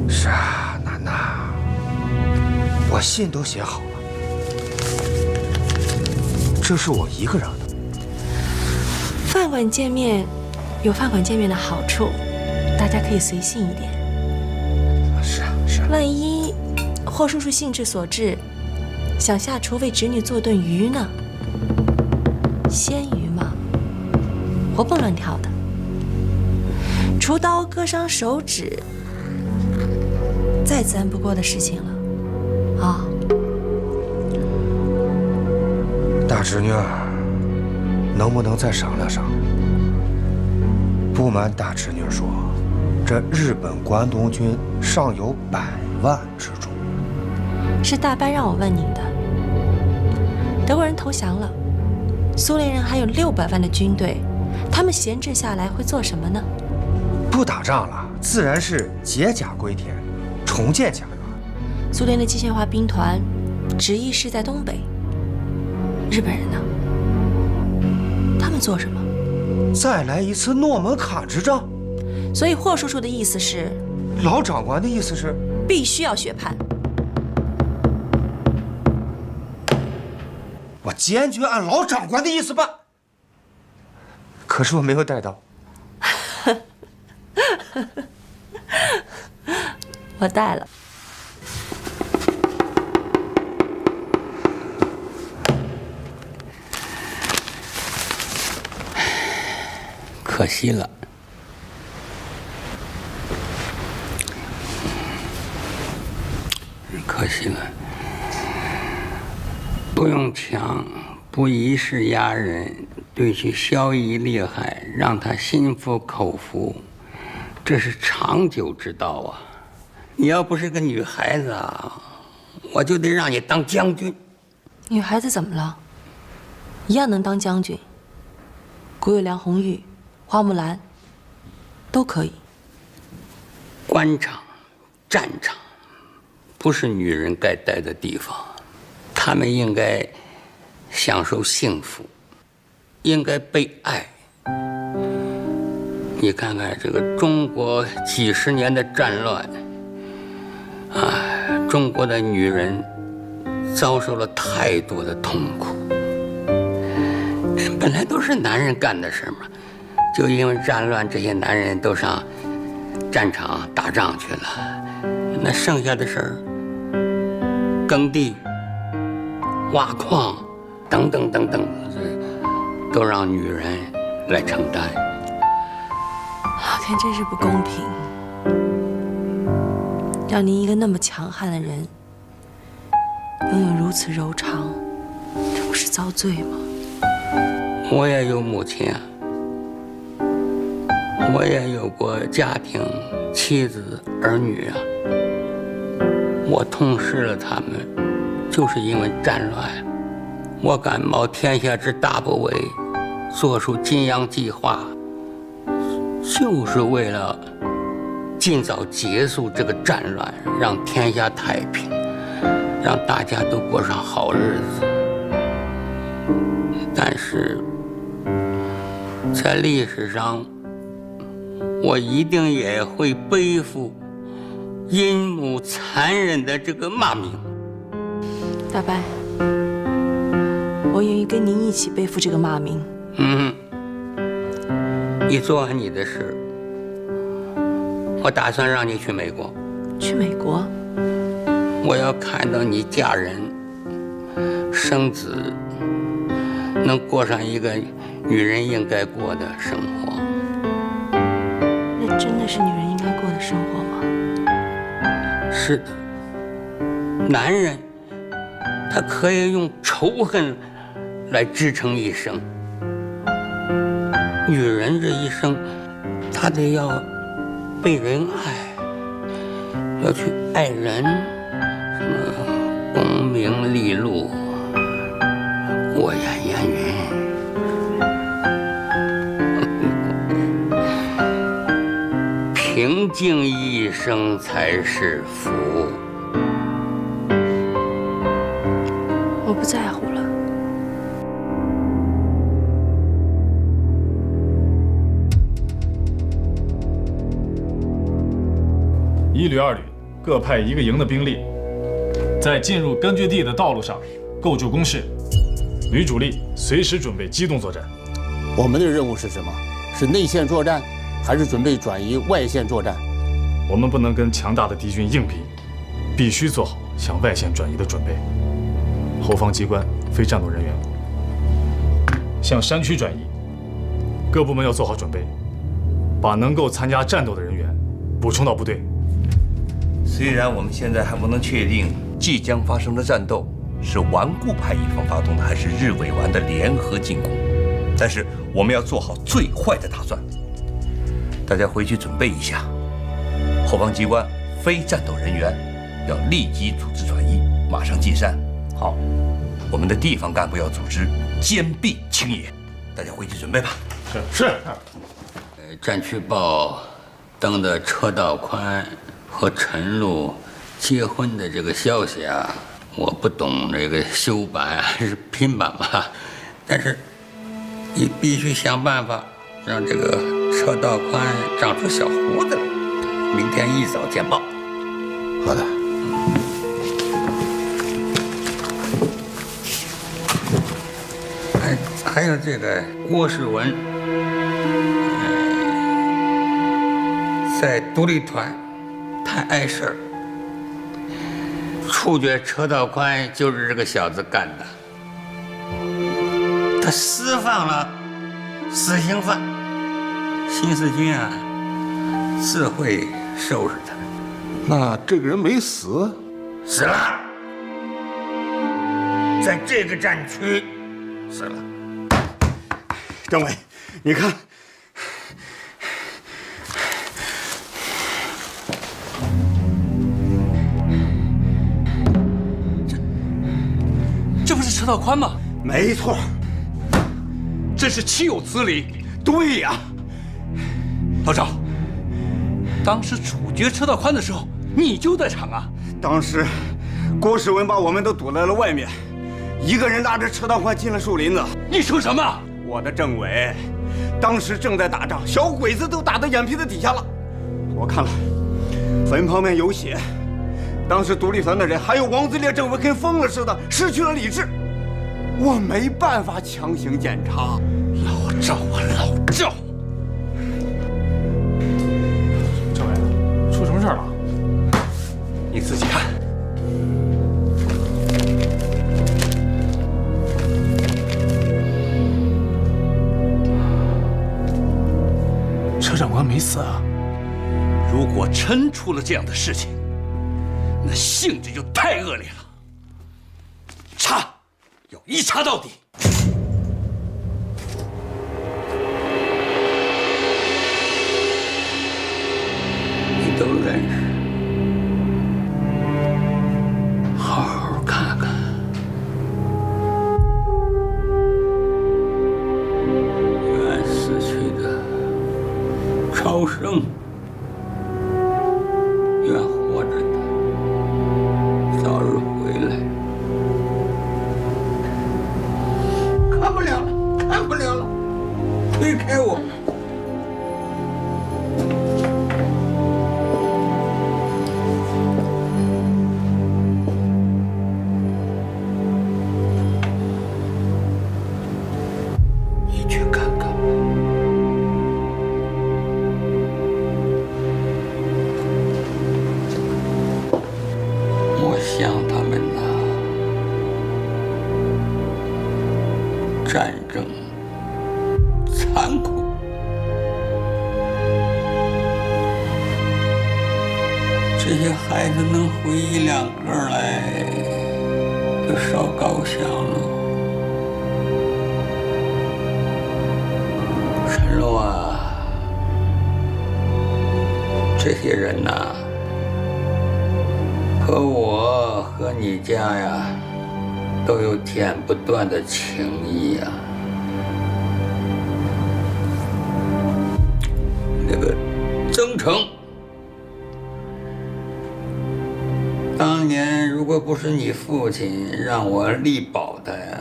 是啊，楠楠，我信都写好了，这是我一个人的。饭馆见面有饭馆见面的好处，大家可以随性一点。是啊，是啊。万一霍叔叔兴致所致，想下厨为侄女做顿鱼呢？鲜鱼嘛，活蹦乱跳的，厨刀割伤手指，再自然不过的事情了。啊，大侄女儿，能不能再商量商量？不瞒大侄女说，这日本关东军尚有100万之众。是大班让我问您的。德国人投降了，苏联人还有600万的军队，他们闲置下来会做什么呢？不打仗了，自然是解甲归田，重建家园。苏联的机械化兵团旨意是在东北。日本人呢？他们做什么？再来一次诺门坎之战。所以霍叔叔的意思是，老长官的意思是必须要血叛。我坚决按老长官的意思办。可是我没有带刀。我带了。可惜了。可惜了。不用抢，不以势压人，对其效益厉害，让他心服口服，这是长久之道啊！你要不是个女孩子啊，我就得让你当将军。女孩子怎么了？一样能当将军。古有梁红玉、花木兰，都可以。官场、战场，不是女人该待的地方。她们应该享受幸福，应该被爱。你看看这个中国几十年的战乱，中国的女人遭受了太多的痛苦。本来都是男人干的事嘛，就因为战乱，这些男人都上战场打仗去了，那剩下的事儿，耕地、挖矿等等等等，都让女人来承担。老天真是不公平，让您一个那么强悍的人拥有如此柔肠，这不是遭罪吗？我也有母亲啊，我也有过家庭、妻子、儿女啊。我痛失了他们，就是因为战乱。我敢冒天下之大不韪，做出金阳计划，就是为了尽早结束这个战乱，让天下太平，让大家都过上好日子。但是在历史上，我一定也会背负阴谋残忍的这个骂名。大伯，我愿意跟您一起背负这个骂名。你做完你的事，我打算让你去美国。去美国？我要看到你嫁人、生子，能过上一个女人应该过的生活。那真的是女人应该过的生活吗？是的，男人他可以用仇恨来支撑一生，女人这一生，她得要被人爱，要去爱人，什么功名利禄，过眼烟云。平静一生才是福。我不在乎了。一旅、二旅各派一个营的兵力，在进入根据地的道路上构筑工事，旅主力随时准备机动作战。我们的任务是什么？是内线作战，还是准备转移外线作战？我们不能跟强大的敌军硬拼，必须做好向外线转移的准备。后方机关非战斗人员向山区转移，各部门要做好准备，把能够参加战斗的人员补充到部队。虽然我们现在还不能确定即将发生的战斗是顽固派一方发动的，还是日伪顽的联合进攻，但是我们要做好最坏的打算。大家回去准备一下，后方机关非战斗人员要立即组织转移，马上进山。好，我们的地方干部要组织坚壁清野，大家回去准备吧。是。战区报登的车道宽和陈露结婚的这个消息啊，我不懂这个修版还是拼版吧，但是你必须想办法让这个车道宽长出小胡子来，明天一早见报。好的。还有这个郭世文，在独立团太碍事儿，处决车道宽就是这个小子干的。他释放了死刑犯，新四军啊自会收拾他。那这个人没死？死了，在这个战区死了。政委，你看，这不是车道宽吗？没错，真是岂有此理！对呀，老赵，当时处决车道宽的时候，你就在场啊？当时，郭世文把我们都堵在了外面，一个人拉着车道宽进了树林子。你说什么？我的政委，当时正在打仗，小鬼子都打到眼皮子底下了。我看了，坟旁边有血。当时独立团的人还有王自烈政委跟疯了似的，失去了理智。我没办法强行检查。老赵啊，老赵！政委，出什么事了？你自己看。车长官没死啊！如果真出了这样的事情，那性质就太恶劣了。查，要一查到底。你都认识，好好看看。愿死去的超生，愿活着的早日回来。看不了了，看不了了，推开我！你去看看。我想他们呐，战争残酷，这些孩子能回1、2个来，就稍高兴了。陈露啊，这些人呐，和我和你家呀，都有剪不断的情谊呀。那个曾成。当年如果不是你父亲让我力保他呀，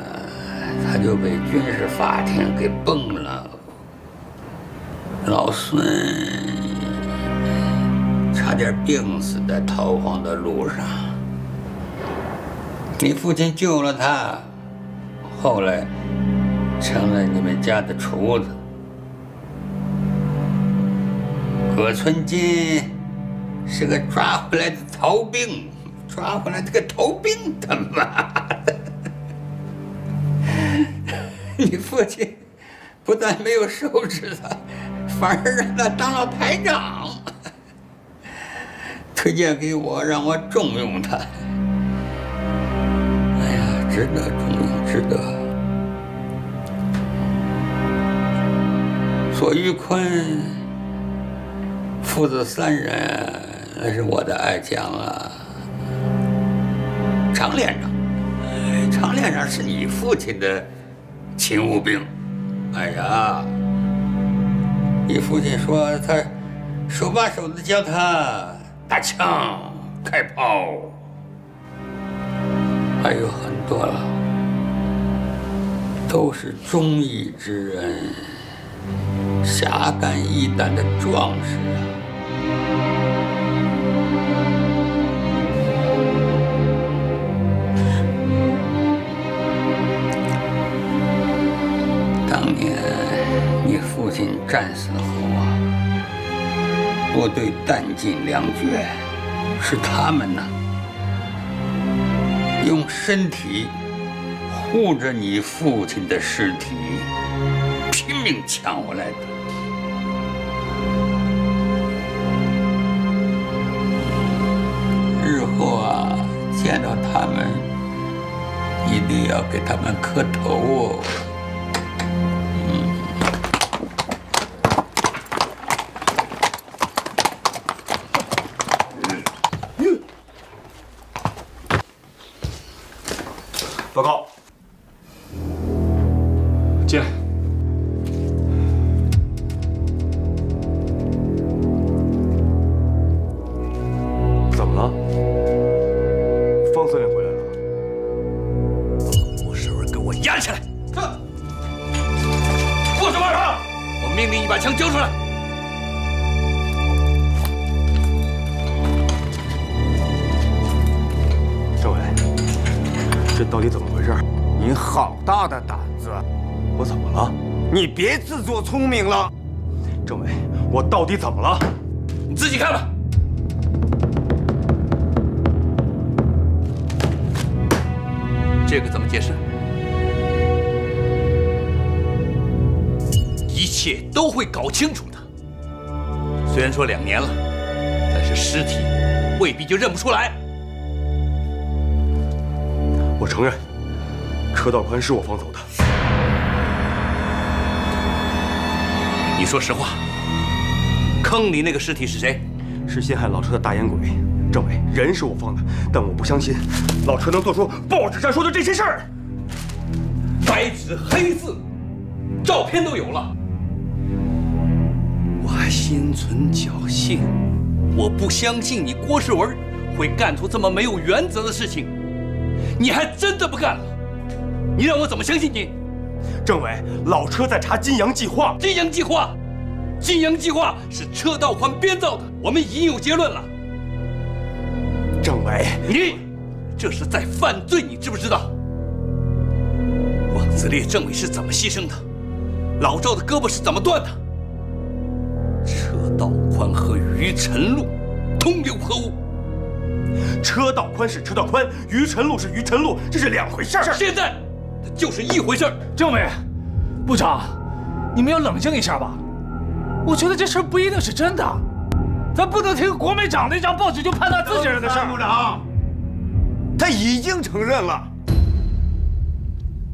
他就被军事法庭给崩了。老孙差点病死在逃荒的路上，你父亲救了他，后来成了你们家的厨子。葛存金是个抓回来的逃兵。抓回来这个逃兵，他妈的！你父亲不但没有收拾他，反而让他当了排长，推荐给我，让我重用他。哎呀，值得重用，值得。索玉坤父子3人，那是我的爱将啊。常连长是你父亲的勤务兵。哎呀，你父亲说他手把手的教他打枪、开炮，还有很多了，都是忠义之人、侠肝义胆的壮士啊。当年你父亲战死后啊，部队弹尽粮绝，是他们呢，用身体护着你父亲的尸体，拼命抢回来的。日后啊，见到他们，一定要给他们磕头哦。报告，进来。怎么了？方司令回来了。我手给我压起来！是。做什么？我命令你把枪交出来！政委。这到底怎么回事？你好大的胆子！我怎么了？你别自作聪明了。政委，我到底怎么了？你自己看吧。这个怎么解释？一切都会搞清楚的。虽然说2年了，但是尸体未必就认不出来。我承认，车道宽是我放走的。你说实话，坑里那个尸体是谁？是陷害老车的大烟鬼。政委，人是我放的，但我不相信老车能做出报纸上说的这些事儿。白纸黑字，照片都有了。我还心存侥幸，我不相信你郭世文会干出这么没有原则的事情。你还真的不干了？你让我怎么相信你？政委，老车在查金阳计划。金阳计划，金阳计划是车道宽编造的，我们已经有结论了。政委，你这是在犯罪，你知不知道？王子烈政委是怎么牺牲的？老赵的胳膊是怎么断的？车道宽和于晨路同流合污。车道宽是车道宽，于晨路是于晨路，这是2回事儿。现在它就是1回事儿。政委，部长，你们要冷静一下吧。我觉得这事儿不一定是真的。咱不能听国美长的一张报纸就判断自己人的事儿。部长，他已经承认了。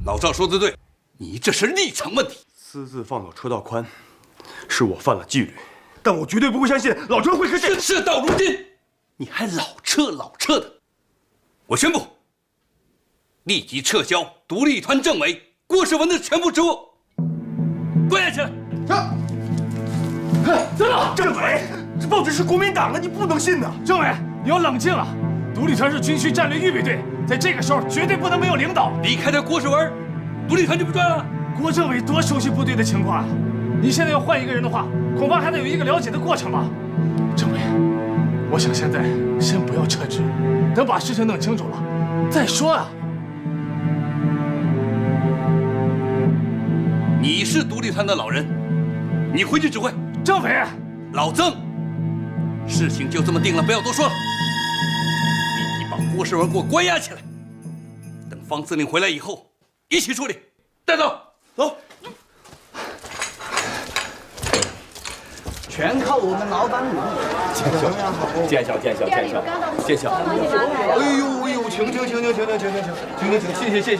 老赵说的对，你这是立场问题。私自放倒车道宽，是我犯了纪律，但我绝对不会相信老车会和这事到如今，你还老车的。我宣布，立即撤销独立团政委郭世文的全部职务。跪下起来！等等，政委，这报纸是国民党的，你不能信的。政委，你要冷静啊！独立团是军区战略预备队，在这个时候绝对不能没有领导。离开他郭世文，独立团就不转了。郭政委多熟悉部队的情况啊！你现在要换一个人的话，恐怕还得有一个了解的过程吧。政委，我想现在先不要撤职，等把事情弄清楚了再说啊。你是独立团的老人，你回去指挥。政委，老曾，事情就这么定了，不要多说了。立即把郭世文给我关押起来，等方司令回来以后一起处理。带走，走。全靠我们老板努力。见笑。哎呦，请，谢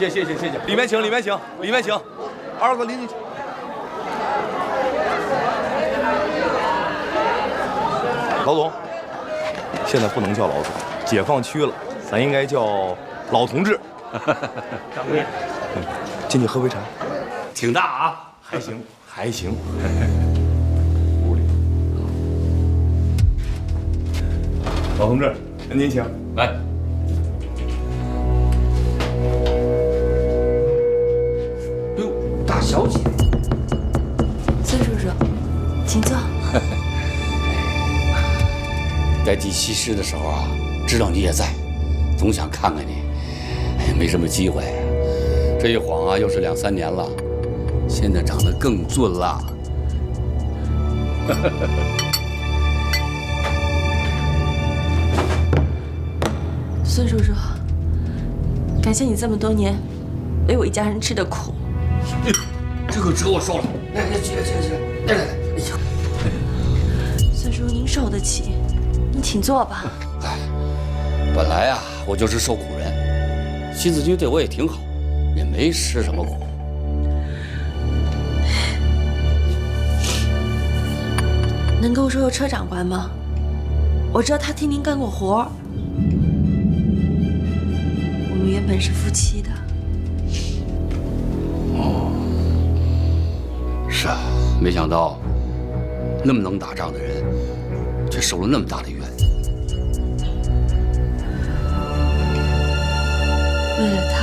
谢，里面请，儿子领你去。老总，现在不能叫老总，解放区了，咱应该叫老同志。掌柜，进去喝杯茶。挺大啊，还行。屋里，老同志，您请。来。大小姐，孙叔叔，请坐。在第7师的时候啊，知道你也在，总想看看你，没什么机会。这一晃啊，又是2、3年了，现在长得更俊了。孙叔叔，感谢你这么多年为我一家人吃的苦。这个车我收了，来，起来，哎呀，孙叔，您受得起，您请坐吧。本来啊，我就是受苦人，新四军对我也挺好，也没吃什么苦。能跟我说说车长官吗？我知道他替您干过活。我们原本是夫妻的。是啊，没想到那么能打仗的人，却受了那么大的冤。为了他，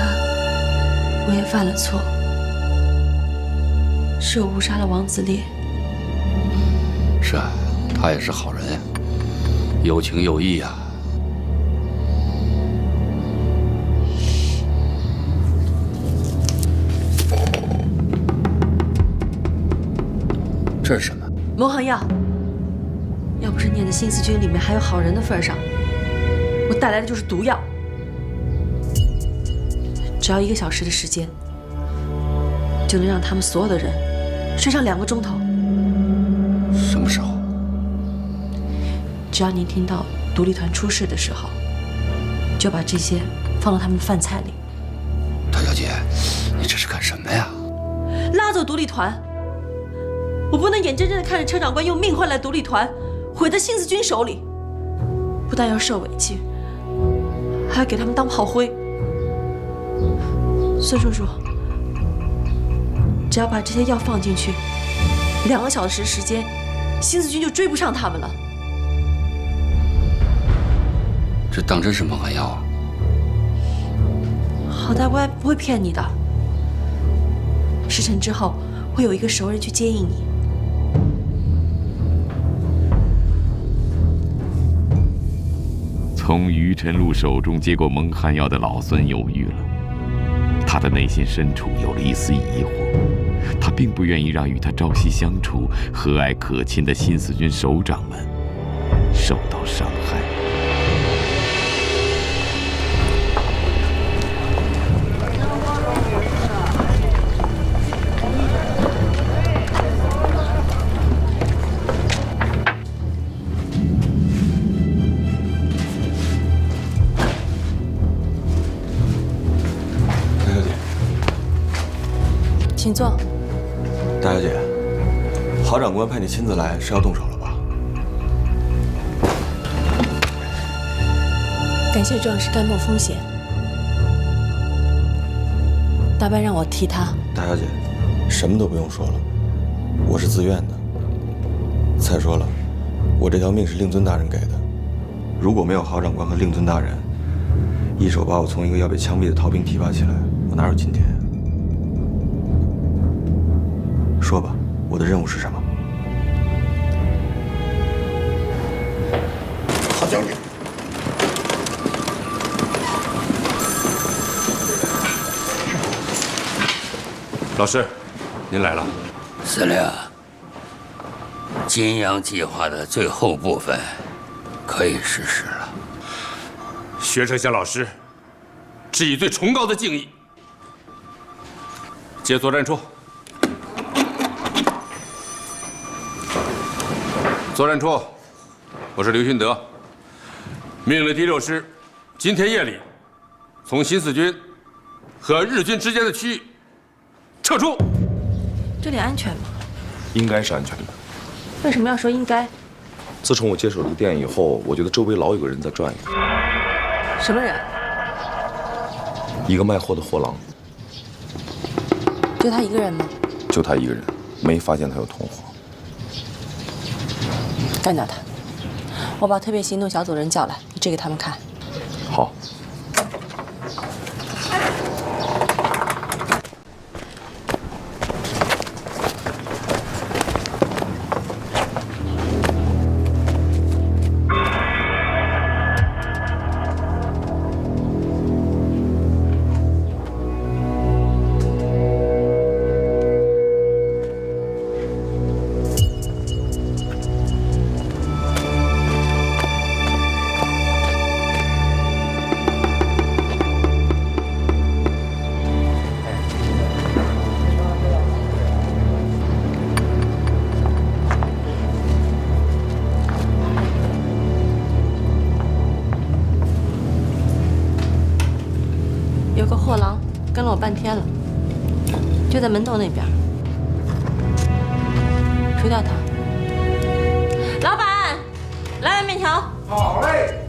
我也犯了错，是我误杀了王子烈。是啊，他也是好人呀，有情有义啊。这是什么？蒙汗药。要不是念在新四军里面还有好人的份上，我带来的就是毒药。只要1个小时的时间，就能让他们所有的人睡上2个钟头。什么时候？只要您听到独立团出事的时候，就把这些放到他们的饭菜里。大小姐，你这是干什么呀？拉走独立团。我不能眼睁睁地看着车长官用命换来独立团，毁在新四军手里。不但要受委屈，还要给他们当炮灰。孙叔叔，只要把这些药放进去，2个小时时间，新四军就追不上他们了。这当真是蒙汗药啊？好歹我也不会骗你的。事成之后，会有一个熟人去接应你。从于晨露手中接过蒙汗药的老孙犹豫了，他的内心深处有了一丝疑惑，他并不愿意让与他朝夕相处、和蔼可亲的新四军首长们受到伤害。坐。大小姐，郝长官派你亲自来，是要动手了吧？感谢壮士甘冒风险，大班让我替他。大小姐，什么都不用说了，我是自愿的。再说了，我这条命是令尊大人给的，如果没有郝长官和令尊大人一手把我从一个要被枪毙的逃兵提拔起来，我哪有今天？说吧，我的任务是什么？郝将军，老师，您来了。司令，金阳计划的最后部分可以实施了。学生向老师致以最崇高的敬意。接作战处。作战处，我是刘训德，命令第6师今天夜里从新四军和日军之间的区域撤出。这里安全吗？应该是安全的。为什么要说应该？自从我接手这个店以后，我觉得周围老有个人在转悠。什么人？一个卖货的货郎。就他一个人吗？就他一个人，没发现他有同伙。干掉他！我把特别行动小组人叫来，你指给他们看。好。有个货郎跟了我半天了，就在门洞那边。除掉他。老板，来碗面条。好嘞。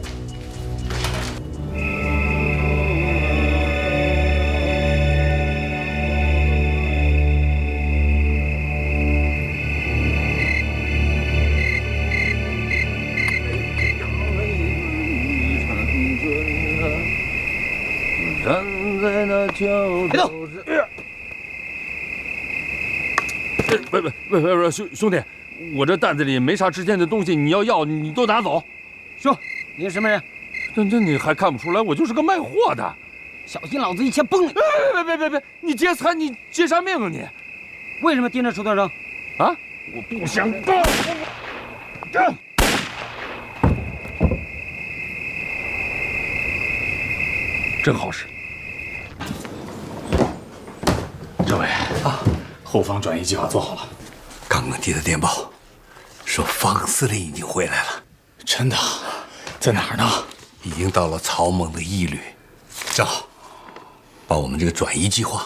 站在那桥头上。不，兄弟，我这担子里没啥值钱的东西，你要你都拿走。说，你是什么人？这你还看不出来，我就是个卖货的。小心老子一枪崩你！别，你劫财，你劫啥命啊你？为什么盯着出段声？啊？我不想干。真好使。政委啊，后方转移计划做好了。刚刚接的电报，说方司令已经回来了。真的？在哪儿呢？已经到了曹猛的一旅。正好，把我们这个转移计划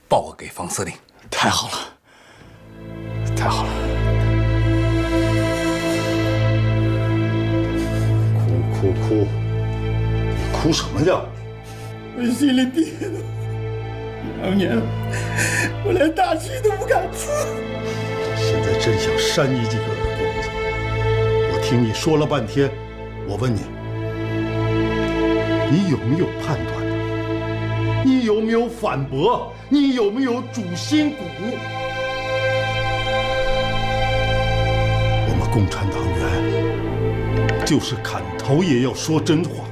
报给方司令。太好了，太好了！哭，你哭什么呀？我心里憋的，2年了，我连大气都不敢呲。现在真想扇你几个耳光子。我听你说了半天，我问你，你有没有判断呢？你有没有反驳？你有没有主心骨？我们共产党员就是砍头也要说真话。